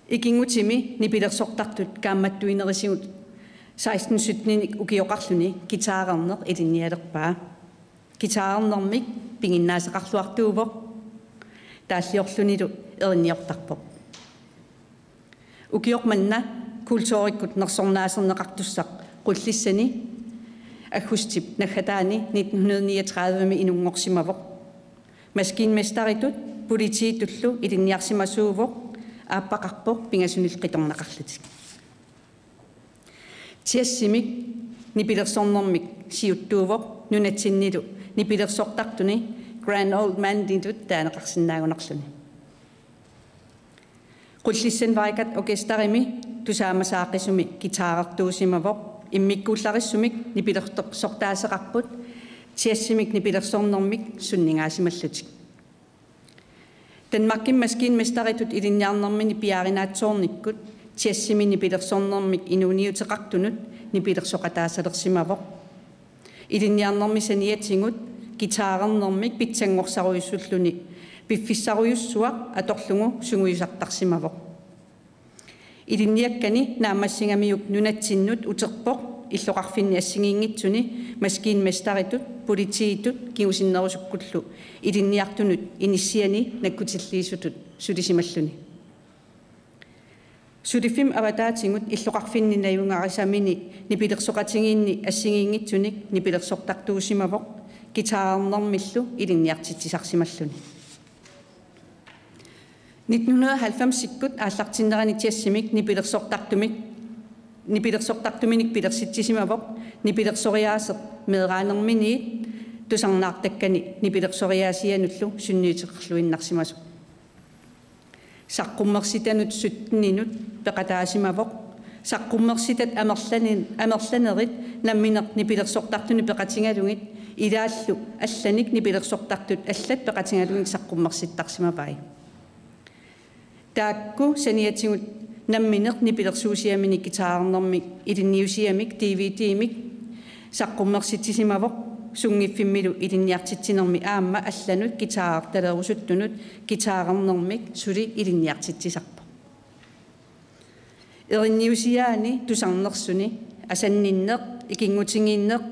ikingutimi nipilersortartut kaammattuinerisigut 16-17 ukioqarluni gitaarerneq ilinnialerpaa gitaarernermik pinginnaasaqarluartuuvoq taalliorlunilu erinniortarpoq ukiormanna kultuurikkut nersornaaserneqartussaq qullissani agustip nagataani 1939 inungorsimavoq maskinmestaritut politiitullu ilinniarsimasuuvoq aappaqarpoq pingasunil qitornaqarlutik tiassimik nipilersornermik siuttuuvoq nunatsinnilu nipilersortartuni grand old man ditut taanaqarsinnaagunarluni qullissen vaikat orkesterimi tusaamasaaqisumi gitaarertuusimavoq immikkuullarissumik nipilersortaaseqarput tiassimik nipilersornermik sunningaasimallutik Danmarkin maskinmestaritut ilinniarnermini piarinaatsoornikkut tiassimi nipilersornermik inuuniuteqartunut nipilersoqataasalersimavoq ilinniarnermi saniatingut gitaarernermik pitsangorsaruissulluni piffissaruyussuaq atorlugu sunguyusartarsimavoq ilinniakkani naamassingamiuk nunatsinnut uterpoq иллоқарфинни ассигиингитсуни маскиинместаритут политиитут кигусиннерусуккуллу илинниартунут иниссиани наккутиллиисутут сулисималлуни сулифим аватаатингут иллоқарфинни наюнгарисамини нипилерсоқатингиинни ассигиингитсуник нипилерсортартуусимавоқ гитаарнэрмиллу илинниартитсисарсималлуни 1990-сиккут ааллартиннерани тиассимик нипилерсортартумик nipilersortartuminik pilersitsisimaavoq nipilersoriaaseq meeraanерминиит тусарнаартаккани nipilersoriaasianullu sunniiteqerluinnarsimasuk saqqummersиtanut suttinninut peqataasimaavoq saqqummersиtat амерланерит намминеқ nipilersortartuni peqatingalungit илааллу алланик nipilersortartut аллат peqatingalungit saqqummersittarsimavai таакку саниатингут намминеқ нипилерсуусиаминик гитаарнэрмик илинниусиамик DVD-имик саққуммерситсисимавоқ сунгиффиммилу илинниартитсинерми аама алланут гитаарталерусуттунут гитаарнэрмик сули илинниартитсисарпо эринниусиаани тусарнерсуни асанниннеқ икингутингииннеқ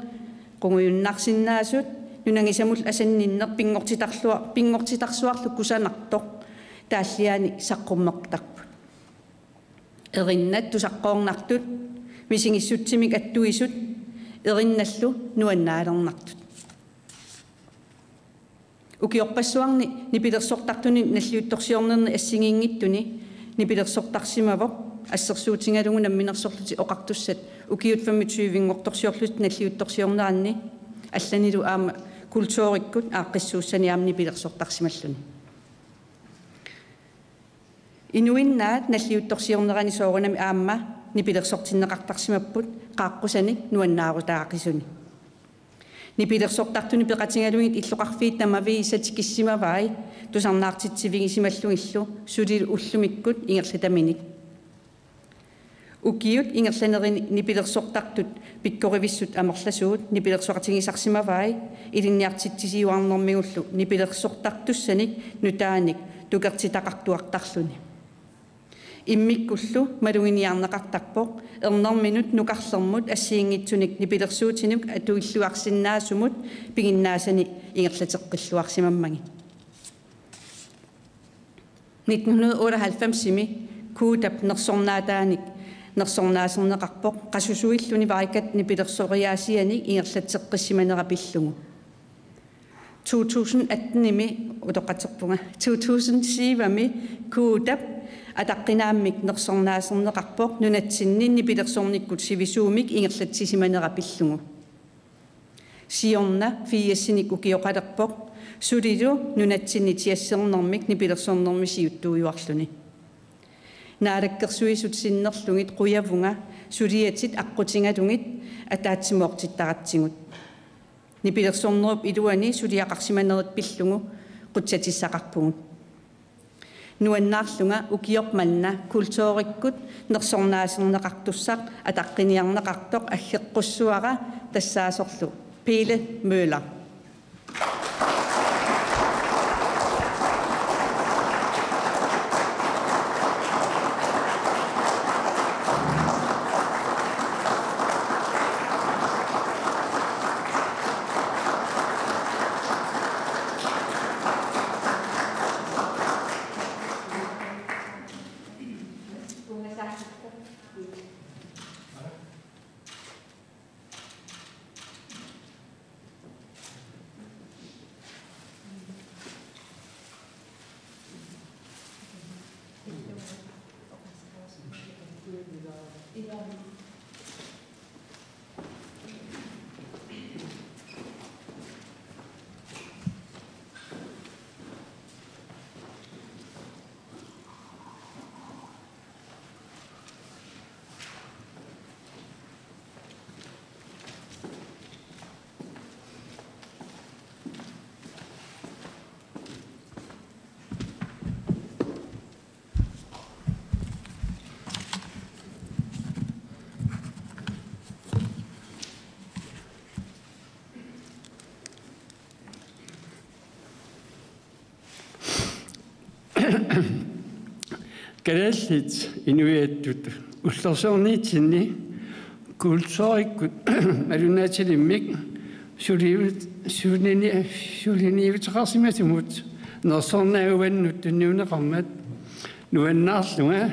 қунгуйуннарсиннаасут нунангисамул асанниннеқ пингортитарсуарлу кусанартоқ тааллиаани саққуммертарпу эриннат тусаққоорнартут мисигиссутсимик аттуисут эринналлу нуаннаалернартут укиорпассуарни нипилерсортартуни наллиутторсиорнерни ассигиингиттуни нипилерсортарсимавоқ ассерсуутингалугу намминерсорлути оқартуссат укиут 25-ингорторсиорлут наллиутторсиорнеранни алланилу аама культууриккут ааққиссууссани аама нипилерсортарсималлуни инуиннаат наллиутторсиорнерани соорунами аама нипилерсортиннеқартарсимаппут қааққусаник нуаннаарутаақисуни нипилерсортартуни пеқатингалугит иллоқарфиит тамавиисатикиссимавай тусарнаартитсивигисималлугиллу сулил уллумиккут ингерлатаминик укиут ингерланерини нипилерсортартут пиккоривиссут амерласуут нипилерсоқатигисарсимавай илинниартитсисиуарнэрмигуллу нипилерсортартуссаник нутааник тукертитақартуартарлуни иммиккуллу малугиниарнеқартарпоқ ернэрминут нукарлэрмут ассиингитсуник нипилерсуутинук атуиллуарсиннаасумут пигиннаасани ингерлатеққиллуарсимаммаги 1998-сими куудап нерсорнаатааник нерсорнаасернеқарпоқ қасусуиллуни варикат нипилерсориаасианик ингерлатеққиссиманерапиллугу 2018-ими утоқатерпунга 2007-ми куудап атаққинааммик нерсорнаасернеқарпоқ нунатсиннинни пилерсорниккут сивисуумик ингерлатсисиманерапиллугу сиорна фиассиник укиоқалерпоқ сулилу нунатсинни тиассернэрмик нипилерсорнэрми сиуттууюарлуни наалаккерсуисутсиннерлугит қуявунга сулиатит аққутингалугит атаатсимооқтиттаратсигут нипилерсорнеруп илуани сулиақарсиманерит пиллугу қутсатиссақарпугут нуаннаарлунга укиорманна культууриккут нерсорнаасернеқартуссақ атаққиниарнеқартоқ аггеққуссуара тассаасорлу Pele Møller. Kalaallit inuiattut ullorsorniitsinni kultuurikkut alunaatilimmik suuliniiviteqarsimatumut nersornaavannut tunniuneqarmat nuannaarlunga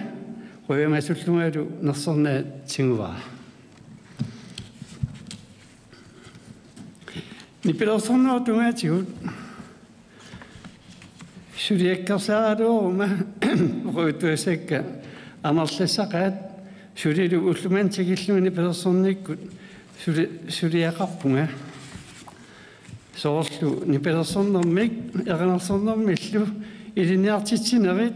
qoyamasullugalu nersornaatsinguara nipilersornaartungaatigut suliakkarsaaruoruma oruutuasakka amarlassaqaat sulilu ullumantigilluni pilersornikkut suliaqarpunga soorlu nipilersornermik eqanersornermillu iliniartitsinerit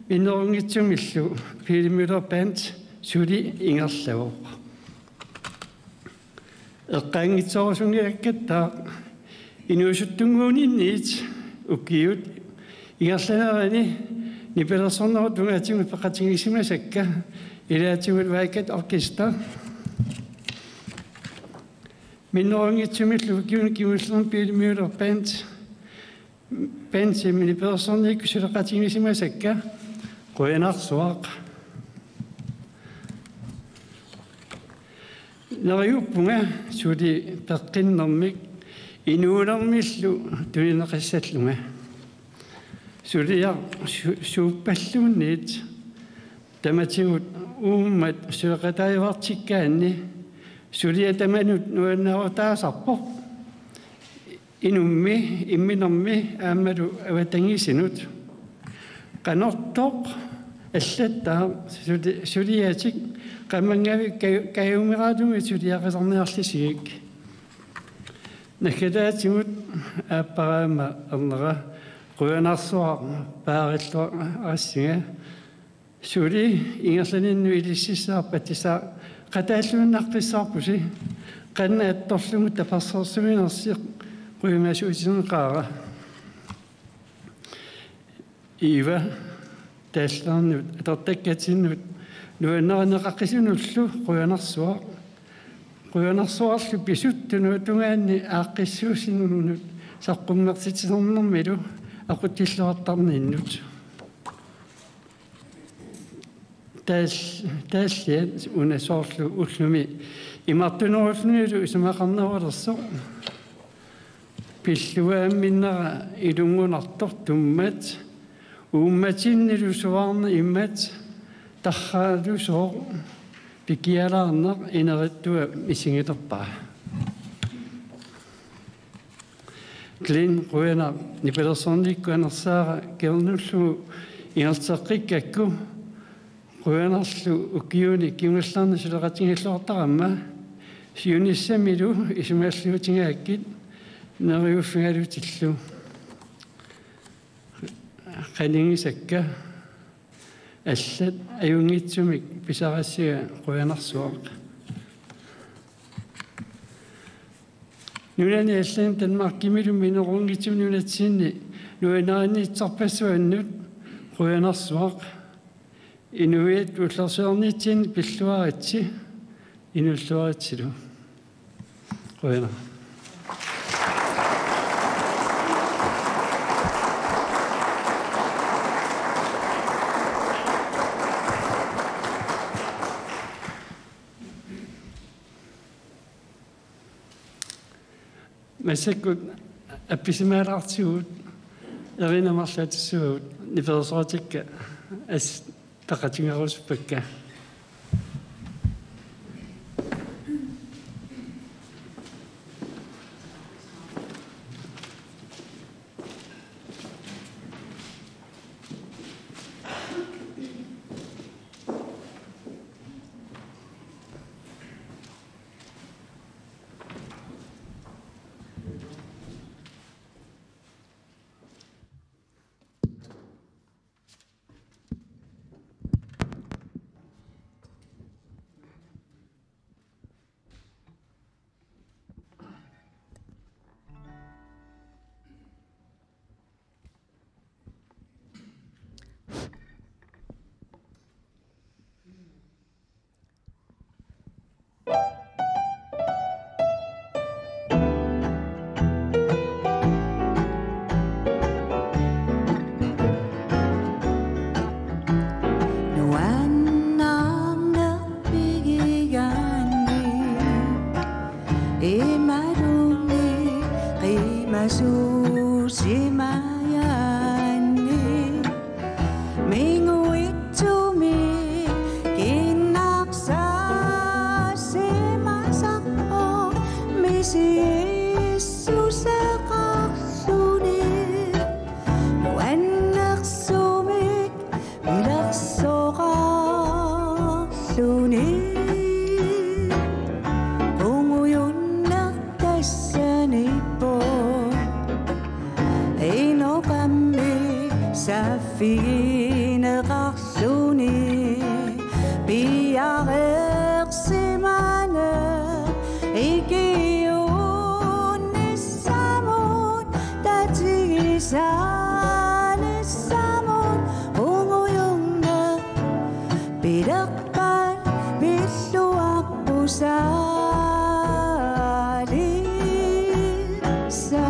minnerungitsumillu Filimüller Band suli ingerlavuq eqqaangitsorusungiakkatta inuusuttunguuninniit ukiut ingerlanerani nipilersornerut tungaatigut peqatingissimasakka ilaatigut vaikat orkester minnerungitsumillu ukiun kimullern Filimüller Band nipilersornikku suleqatingissimasakka qoyanarsuaq nariuppunga suli peqqinnermik inuulermillu tulineqissallunga suliar suuppalluunniit tamatigut uummat suleqataajuartikkaanni sulia tamanut nuannaarutaasarpoq inummi imminermi aammalu avatangisinut qanortoq аллаттаа сулиатик qammangavi kayumiraatumi suliaqisarniarlisигик наккалаатигут ааппараама ернера quyanarsuaq paarillua aassiga suli ingerlaninnu ilississaarpattisaa qataallunnaqqissaarpusi qanna attorlugu taparsorsuminersiq quyamasuutineqaara iva тааллаарнут атортаккатиннут нуаннеранеқаққисунуллу quyanarsuарлу писуттуну тунгаанни ааққиссуусиннут саққуммертитисернэрмилу ақуттиллуартарниннут тааллиат унасоорлу уллуми имартунеруллунилу исумақарнерулерсо пиллуаамминнера илунгунартор туммат уумматиннилу суарна иммат тархаалу соо пикиалаарнер инериттуа мисингитерпаа клин quena nipilersornikkuanersaara kernulluu ingerteqqikakku quyanarlu ukiuni kiungallarni suleqatingilluartaramma siunissamilu isumaаллуутингааkkit neriuffingalutillu qaningisakka аллат аюнгитсумик писарассига quyanarsuaq нунани аллан танмаркимилу минерунгитсум нунатсинни нуанаанниитсарпассуаннут quyanarsuaq инуиат уллерсуарнитсин пиллуаритси инуллуаритсилу quyanар масаккут апписимаалаартигут эринамарлаатиссуут ниферсоратикка ас тақатингеруспакка simayani minguitumi kinaksa simasako misi Jesus kaksuni wanak sumik bilakso kaksuni Safine raksuni biarek simane igiun nisamun tatisan nisamun umuyungna bidakpan bisuak pusali sa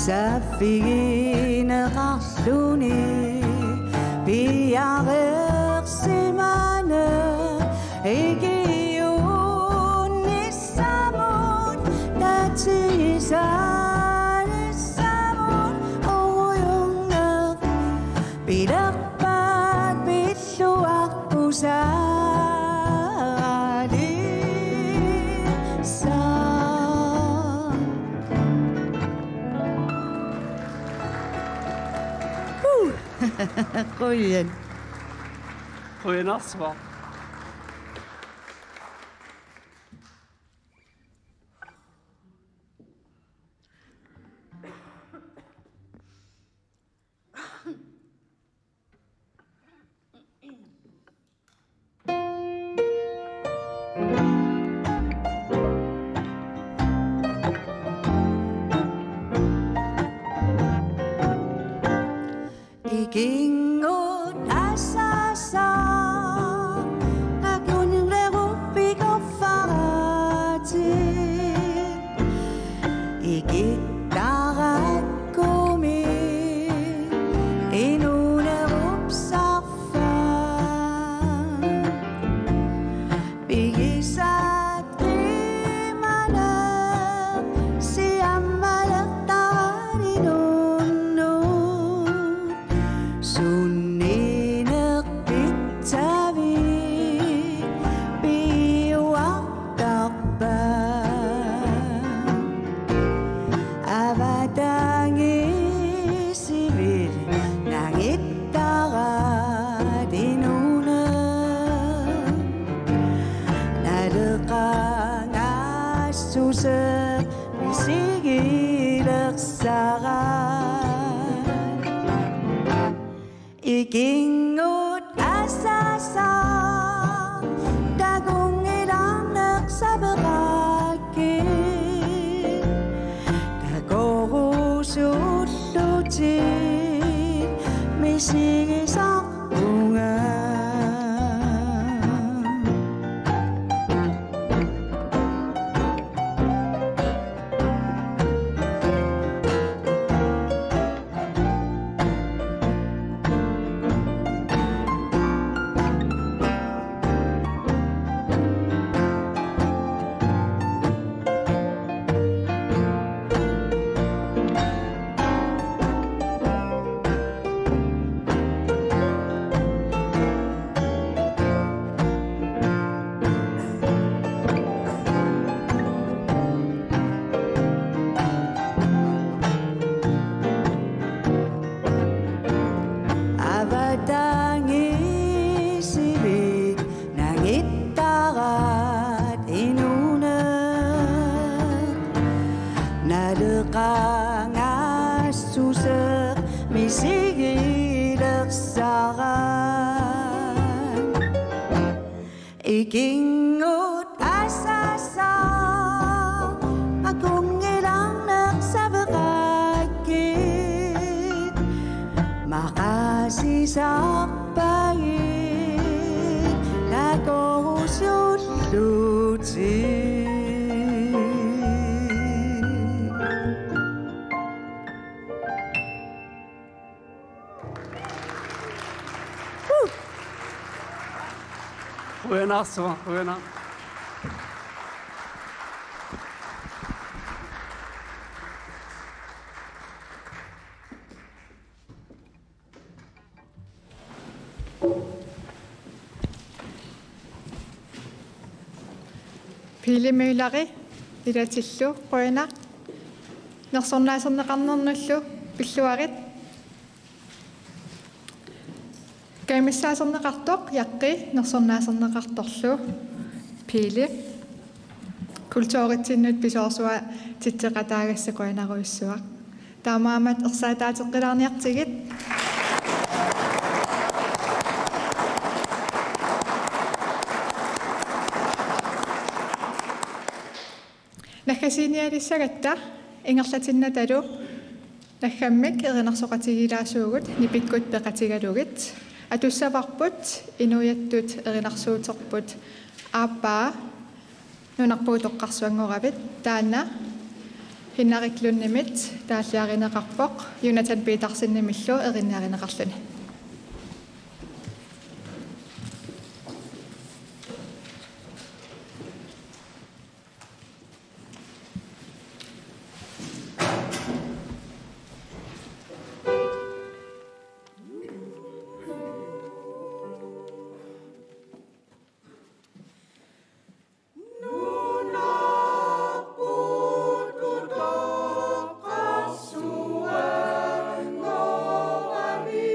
Safine raksuni biarek simane igiun nisamun tatisan nisamun umuyungna bidakpat bisuak pusali sa Koyen. Koyen asfalt. Igingot asasa Nakuning lego piko farati Igitarat kumi Inune upsafa Bigisat kimana Siyam malaktarinun Sunninek bitavi biwak takban Abatangi sibir nangit taga dinuna Nalekang asusep bisigilak saran Igingot asasa dagungilang nagsabakake dagorusullutin misigisak bunga Ikingot asasa akong ilang nagsabakakit makasisak pahit nagosullutin Goeienacht, goeienacht. Pilimyylari ilatillu qoina nersornaaserneqarnernallu pilluarit Kaimissaasernaqartoq yaqqi nersornaaserneqartorlu pili kultuuritsinnuut pisorsua titteqataagassa qoinaruissuaq taamaamat ersaataateqqilaarniartigit Nakasinialissagatta ingerlatinnatalu nakkammik erinarsoqatigilaasuugut nipikkut peqatigalugit atussavarput inuyattut erinarsuuterput aappaa nunarpuutoqqarsuangoravit taanna hinnariklunnimit taalliarineqarpoq Jonathan Petersen-nimillu erinniarineqarluni Kasuan ngowami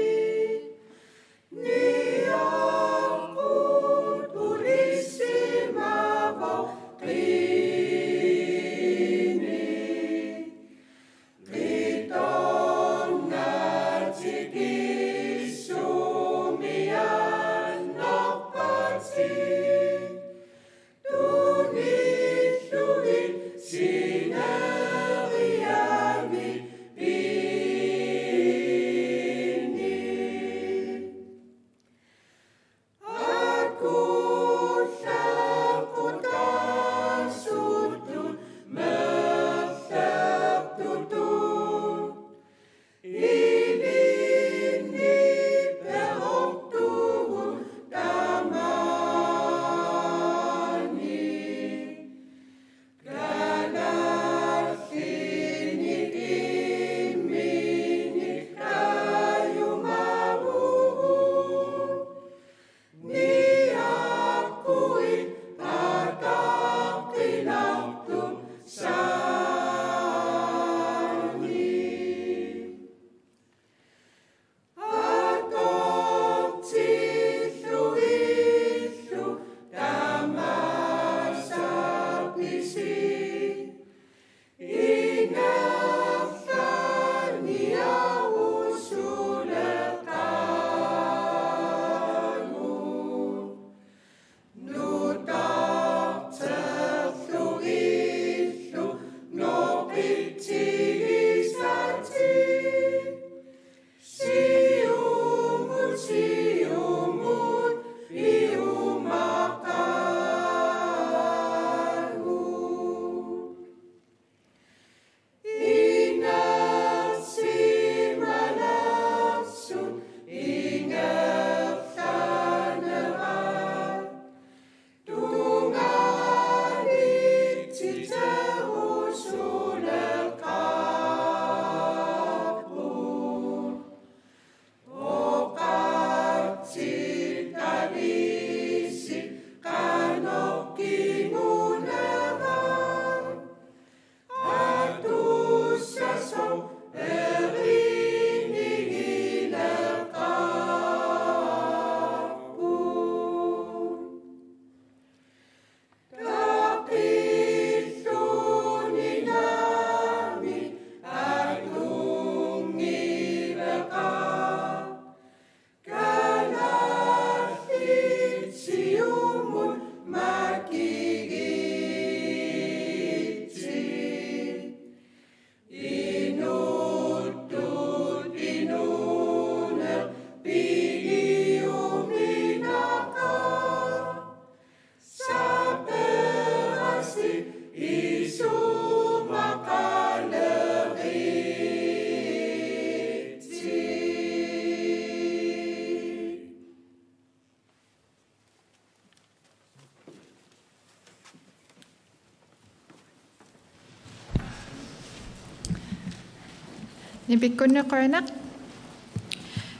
Nipikkunneqoinaq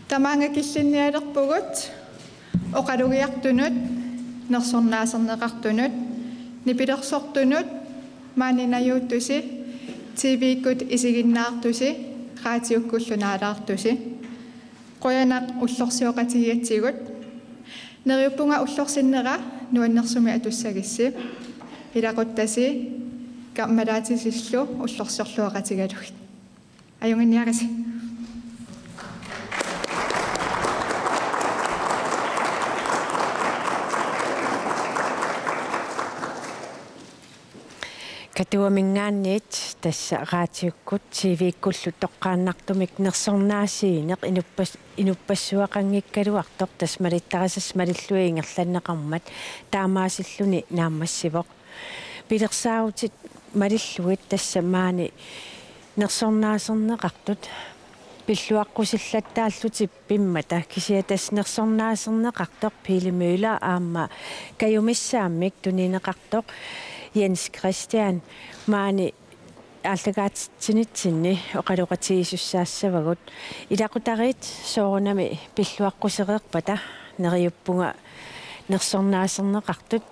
tamaangakillinnialerpugut oqalugiartunut nersornaaserneqartunut nipilersortunut maaninayuuttusi TV-kut isiginnaartusi raatiukkullunaalaartusi qoyanaq ullorsioqatigiatsigut neriuppunga ullorsinnera nuannersumi atussagissi ilaquttasi kammalaatissillu ullorsiorluaqatigalugit ayunginniarisi Katuamingaanniit tassa raatiukkut TV-kullu toqqaannartumik nersornaasiineq inuppassuaqanngikkaluartoq tasmalittarasas malilluingerlanneqarmat taamaasilluni naammassivoq pilersaarutit malilluit tassa maani nersornaaserneqartut pilluaqqusillattaallutit pimmata kisiatas nersornaaserneqartoq piilimüüla aamma kayumissaamik tunineqartoq Jens Christian maani aalлагаатсинитсинни оқалоқатигисуссаассавагут илақутарит соорунами пиллуаққусереерпата нериуппунга нерсорнаасернеқартут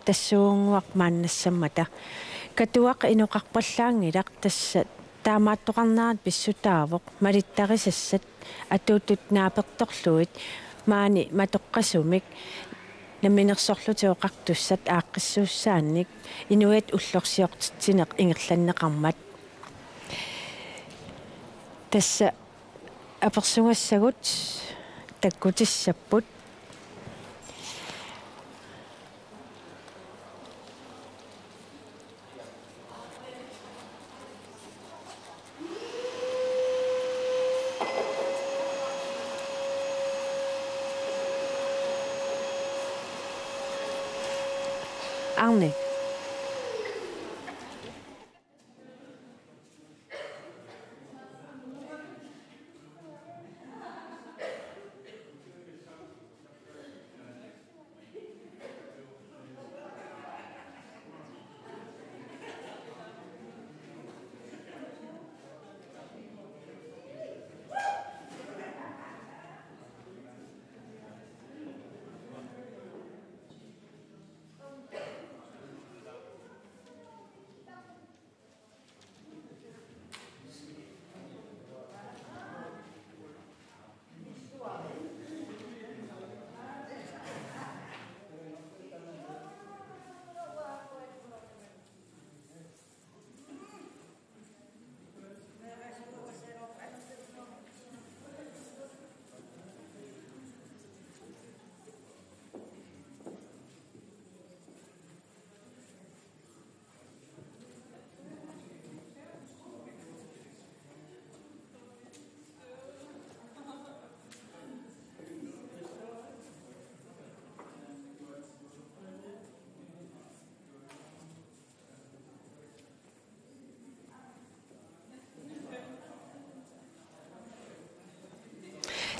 тассуунгуақ мааннассаммата катуақ инуқарпаллаангилақ тасса таамааттоқарнаарат писсутаавоқ малиттарисассат атуутут нааперторлуит маани матоққасумик наминерсорлутиоқартуссат ааққиссууссаанник инуит уллорсиортитсинеқ ингерланнеқармат тасса аперсунгассагут таккутиссаппут Arne.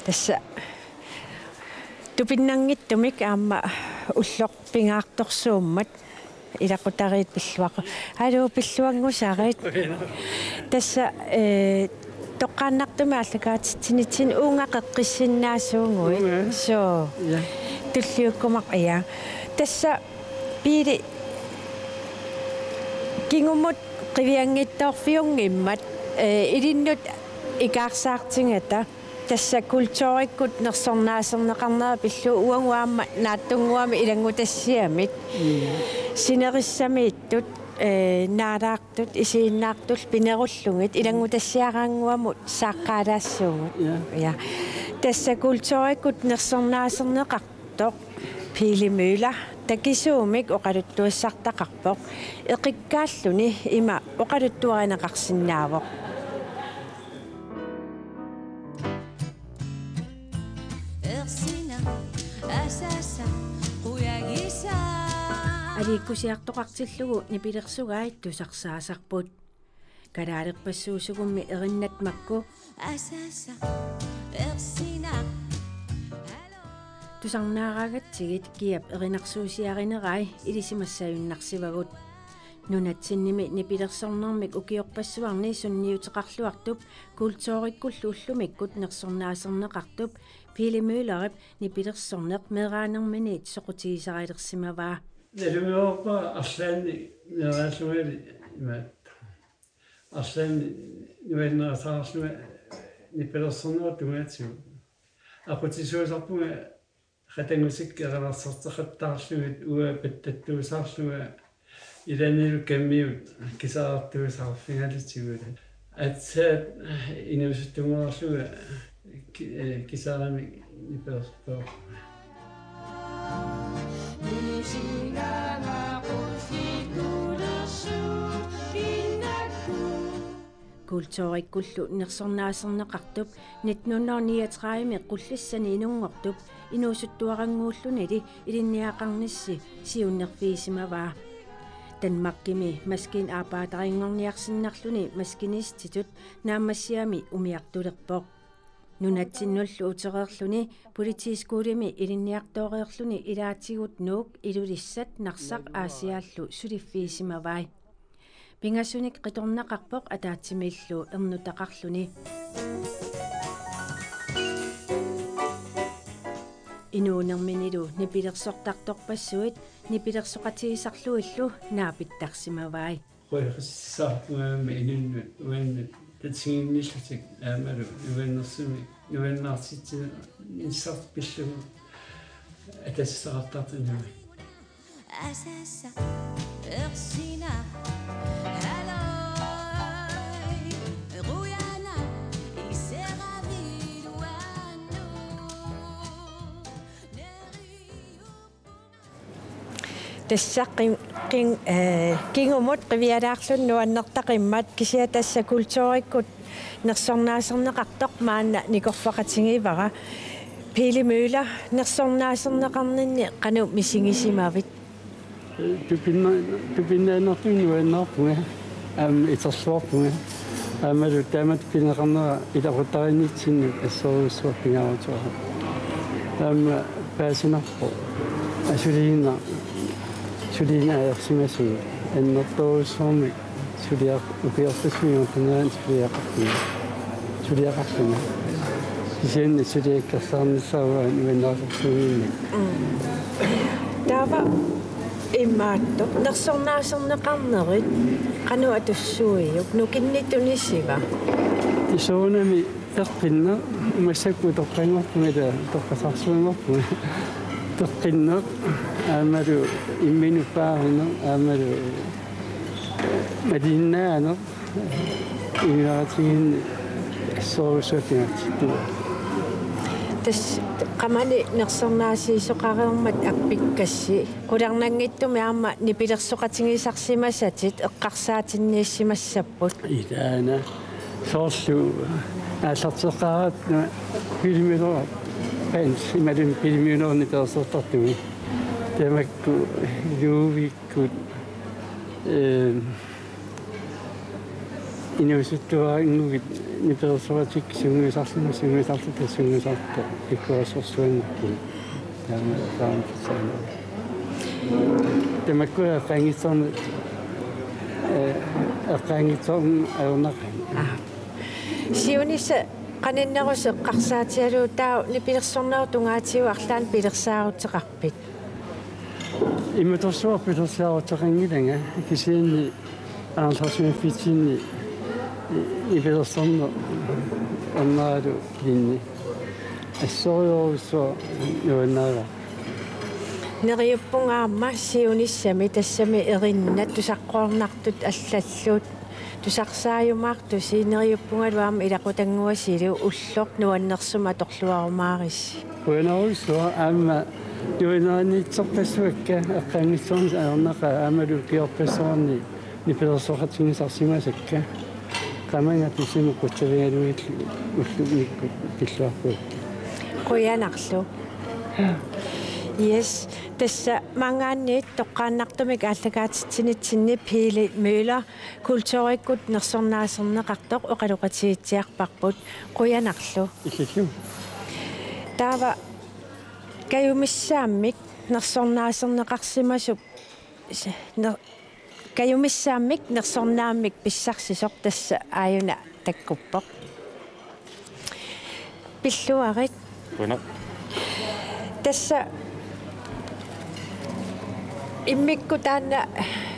Tässä tupinnangittumik aamma ullorpingaartorsuummat ilaqutariit pilluaq haluu pilluangusarit tässä toqqaannartumi allakaatitsinitsin uungaqeqqissinnaasuungui so tulliukkumaq iya tässä piili kingumut qiviangittoorfiungimmat ilinnut ikaarsaartingata tässä kulttuurikkut nersornaaserneqarnera pillu uanguaamma naattunguami ilangutassiamit sinerissamiittut naalaartut isiinnaartul pinerullungit ilangutassiaraanguamut saaqqaalaassuungut ja tässä kulttuurikkut nersornaaserneqartoq piilimüüla takisuumik oqaluttuissartaqarpoq eqikkaalluni ima oqaluttuarineqarsinnaavoq Alikusiartoqartillugu nipilersugaait tusarsaasarput kalaalerpassuusugummi erinnatmakku tusarnaaraagatsigit kiap erinarsuusiarinerai ilisimassayunnarsivagut Nunatsinimi nipilersornermik ukiorpassuarni sunniuteqarluartup kultoorikkullu ullumikkut nersornaaserneqartup pilimüülerip nipilersorneq meeraanerminiit soqutigisarilersimavaa. Nalumioorpa arlaanni neeraallugali imaat. Arlaanni nuanneersaarluma nipilersorneq tungaatigu. Aqutisuusarpunga qatangussikkeeralarsarteqattaarlugit uapattattuusaarluga ilanilu kammiut kisaartuusarfingalitigu. Atsaat inusuttunguarluga kisaarami nipilersorneq. Kultoorikkullu nersornaaserneqartup 1939 qullissani inungortup inuusuttuaranguullunili ilinniaqarnissi siunnerfiisimavaa. Danmarkimi maskin apaataringorniarsinnarluni maskinistitut naammassiami umiartulerpoq. Nunatsinullu utereerluni politiiskuulimi ilinniartooreerluni ilaatigut nuuk ilulissat narsaq aasiaallu suliffiisimavai. Pingasunik qitornaqarpoq ataatimillu ernutaqarluni. Inuunerminilu nipilersortartorpassuit nipilersoqatigisarluillu naapittarsimavai. Qoyqissarpugaami inunnu uannu tatsinginnillutik aamalu uannersumi uannaartitsi insarpillugu atassaqartartinumi. Asassa ersina haloi ruyana iseraviluannu Tassaqim kingumut qivialaarlunnu annertaqimmat kisiatassa kultoorikkut nersornaaserneqartoq maanna nikorfaqatingivara pilimüüler nersornaaserneqarninni qanu misingisimavit. Tupinnaannertuinnuannaarpunga itersuarpunga aamalu taamat pineqarnera ilaqutarinitsinnu assoruussuarpingaarutuara paasinarpo asuliina aersimasugu annertoruussuarmi ukiorpassuiortunaan suliaqarlunga kisianni suliakkarsaarnissaavaan uannaarsorsuugiinni taava immaatto nersornaaserneqarnerit qanu atussuiuk nukinnitunissiva isuunami teqqinna umassakku toqqangorpunga toqqasarsuungorpunga teqqinneq aamalu imminupaarina aamalu madinnaane ingaatiginni assoruussuatingatittu tas qamali nersornaasiisoqareermat appikkassi qularnangittumi aama nipilersoqatingisarsimassatit eqqarsaatinniissimassapput itaana soorlu aallarteqqaarat pilimilorat pens imalun pilimiloorni teersortartumi tamakku luuvikkut inusuttuaringugit nipelersoratik sunguisarta ikkuasorsuannakki taama tamakku eqqaangitsorni aernaqan siunissa qaninnerus eqqarsaatialu taa nipilersornertungaatigu arlaan pilersaaruteqarpit immatorsuar pilersaaruteqangilanga kisianni aanlarsumaffitsinni ipilersorner annaalu linni assoriorussuar nuannaara neriuppungaamma siunissami tassami erinnat tusaqqornartut allalluut tusarsaayumaartu siineriuppungaluaama ilaqutanguasilu ulloq nuannersuma torluarumaarissi uanarussua aama nuannaanniitsorpassuakka eqqaangitsornis aernaqa aamalu kiorpassuarni nipilersoqatingisarsimasakka qamanga tisimu quttavigaluillu ullumikkut pilluarpuak quyanarlu yes tassa mangaanniit toqqaannartumik ааллагаатитсинитсинни пили мюлер культууриккут нерсорнааserneqartoq oqaluqatigitsiarparput quyanarlu иллу таава каюмиссааммик нерсорнааserneqarsimasup kayumissaamik nersornaamik pissarsisoq tassa aayuna takkuppoq pilluarit Bueno. tassa immikku taanna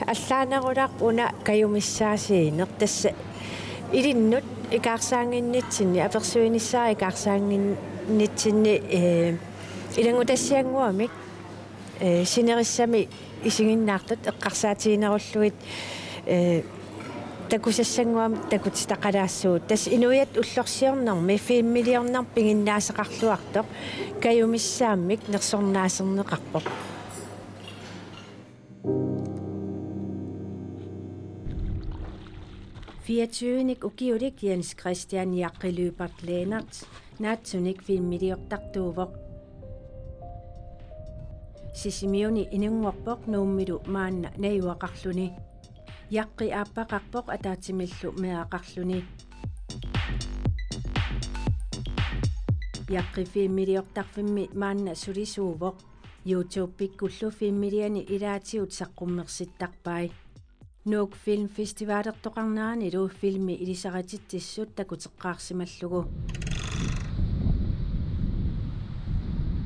allaanerulaq una kayumissaasiineq tassa ilinnut ikaarsaanginnitsinni apersuinissaa ikaarsaanginnitsinni ilangutassianguamik sinerissami isiginnaartut eqqarsaatiinerulluit takusassanguam takutistaqalaassuut tas inuiat ullorsiornermi 5 milliornar pinginnaaseqarluartoq kayumissaamik nersornaaserneqarpoq Fiatsynik ukiulik Jens Christian Jakkilybert Leenert naatsunik 5 milliortartuuvoq Sisimiuni inunguarpoq nuummilu maanna naiuaqarluni Jaqqi aappaqarpoq ataatimillu meaqarluni Jaqqi 5 milliortarfimmi maanna sulisuuvoq YouTube pikkullu 5 millioni ilaatiut saqqummersittaqpai Nuuk film festivalertoqarnaani lu filmi ilisaqatitissut takuteqqaarsimallugu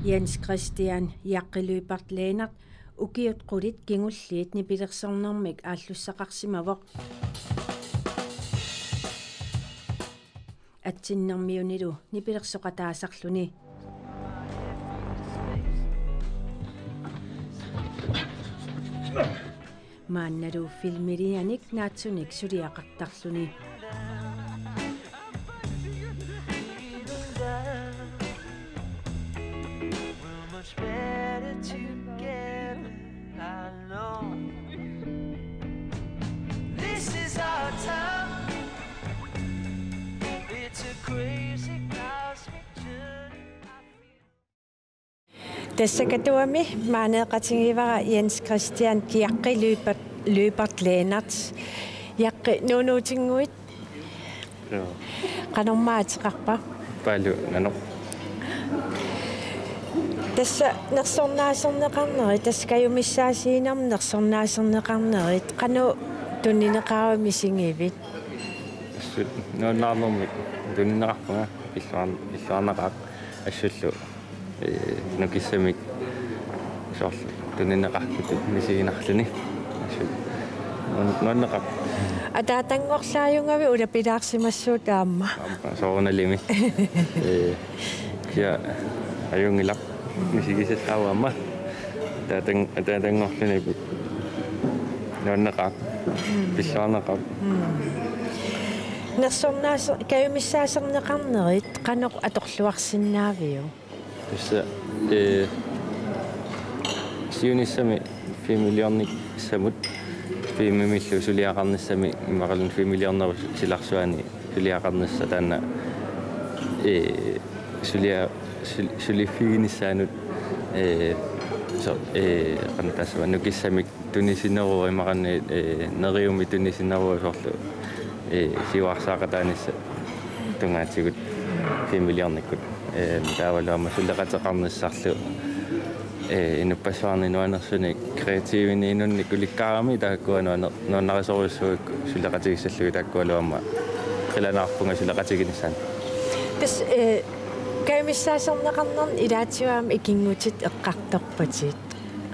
Jens Christian Jakkilybert Leenert ukiut qulit kingulliit nipilersornermik aallussaqarsimavoq atsinnermiunilu nipilersoqataasarluni maannalu filmilianik naatsunik suliaqartarluni Tässä katuami maaneeqatingivara Jens Christian Jakkilybert Leenert Jaqqi nuunuutinguit qanormaatiqarpa Palju nano. Tässä nersornaaserneqarneri tässä kayumissaasiinam nersornaaserneqarneri qanu tunnineqaawamisingivit No naamumik tunnineqarpunga illuarnaqaq assullu nukissamik sorlu tunnineqarput misiginarluni nonneqaq атаатангорлааюнгави улапилаарсимассуу таама соорналими кия аюнгилақ мисигисаллаавамма таатангорлунипут ноннеқақ пиллаарнеқақ нерсорнаасер каюмиссаасернеқарнерит қаноқ аторлуарсинаавиу тусса сиуниссами 5 миллионник самут 5 миллион сулиақарниссами иммақалун 5 миллионнер силарсуани сулиақарнисса таана сулифигиниссаанут so qantaasma nukissamik tunisинеруу имақарни нериуми tunisинеруу соорлу сиуарсаақатаанисса тунгаатигут 5 миллионниккут таавалуама сулеқатеқарниссарлу инуппассуарни нуанерсуни креативини инунни куликкаарами тааккуа нуаннарисоруссуакку сулеқатигиссаллуги тааккуалуама қиланаарпунга сулеқатигиниссаан тас каймиссаасернеқарнерн илаатиуаам икингутит эққарторпатит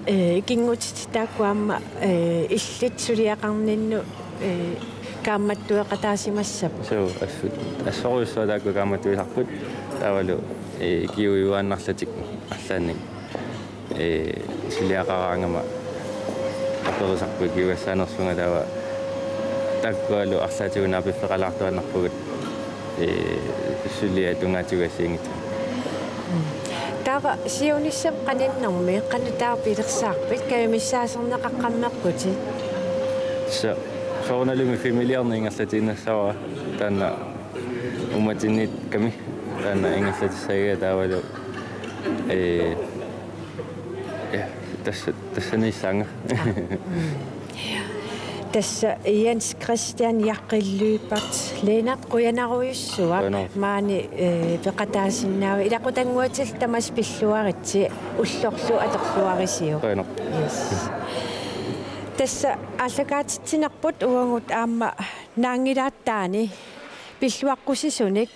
икингутит тааккуамма иллит сулиақарнинну каамматтуеқатаасимассап соо ассоруссуа таакку каамматтуисарпут таавалу киуиуааннарлатик арлаанник сулиақараангама аперисарпу киуассаанерсунга таава таккуалу арлаатигунаа пиффеқалаартуаннарпугут сулиа тунгаатигуассиингит тава сиунissam qanannermi qanutaar pilersaarpit kayumissaasernеқаққаммерпути са соорналуми фамилиарнингерлатииннассава таана уматиннит ками таана ингерлатиссаага таавалу тассаниссаанга tässä Jens Christian Jakkilybert Leenert quyanaruyussua maani peqataasinnaava ilaqutanguatil tamas pilluaritsi ullorlu atorluarisiu yes Tässä allakaatitsinarput uangut aamma naangilaataani pilluaqqusisunik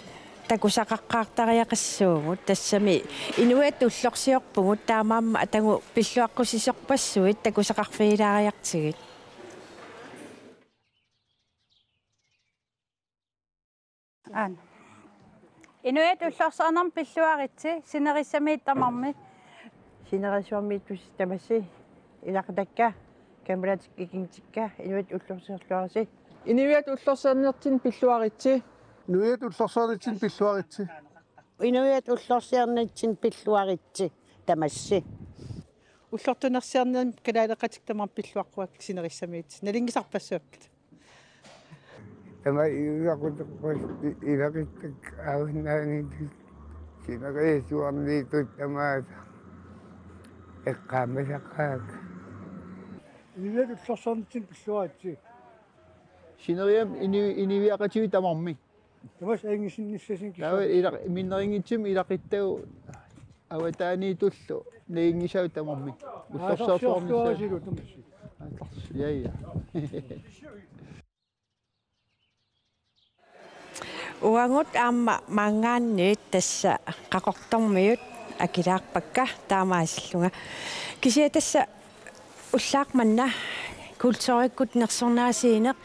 takusaqaqqaartariaqassuugut tassami inuat ullorsiorpungut taamaamma atangu pilluaqqusissorpassuit takusaqarfiilaariartigit. An. Inuat ullorsaarnam pilluaritsi sinerissamiittamarmi. Sinerisuarmiit tusistamassi ilaqtakka камераатик икингтикка инуит уллорсиорлуараси инуит уллорсиарнертин пиллуаритси инуит уллорсиарнертин пиллуаритси инуит уллорсиарнертин пиллуаритси тамасси уллортунерсиарнерм калаалеқатик тамар пиллуаққуак синериссамиит налингисарпассуаккат тама иуақутеққус илақиттак аавнаани синерисуарниитут тамааса эққаамасаққаак инуит уллорсиарнертин пиллуаритси Sineriam iniviaqativi tamarmi. Tamas aingisinnissasin kisa. Tawa ila minneringitsim ilaqittau awataaniitullu niingisau tamarmi. Ullorsorsornissaasilu tamassi. Ja. Uangut aamma mangaanniit tassa qaqortormiut akilaarpakka taamaassallunga. Kisia tassa ullaaqmanna kultuurikkut nersornaasiineq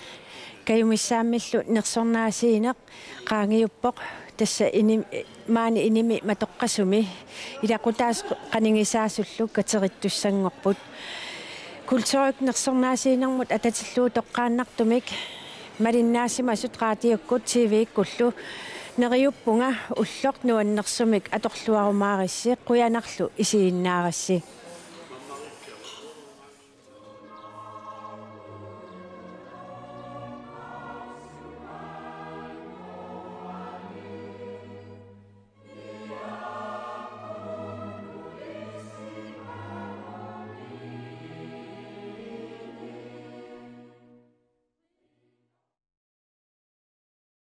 kayumissaamillu nersornaasiineq qaangiuppoq tassa maani inimi matoqqasumi ilaqutaas qaningisaasullu katerittussangorput kultuurik nersornaasiinermut atatillu toqqaannartumik malinnaasimasut raatiukkut TV-ikkullu neriuppunga ullort nuannersumik atorluarumaarissi quyanarlu isiinnaarassi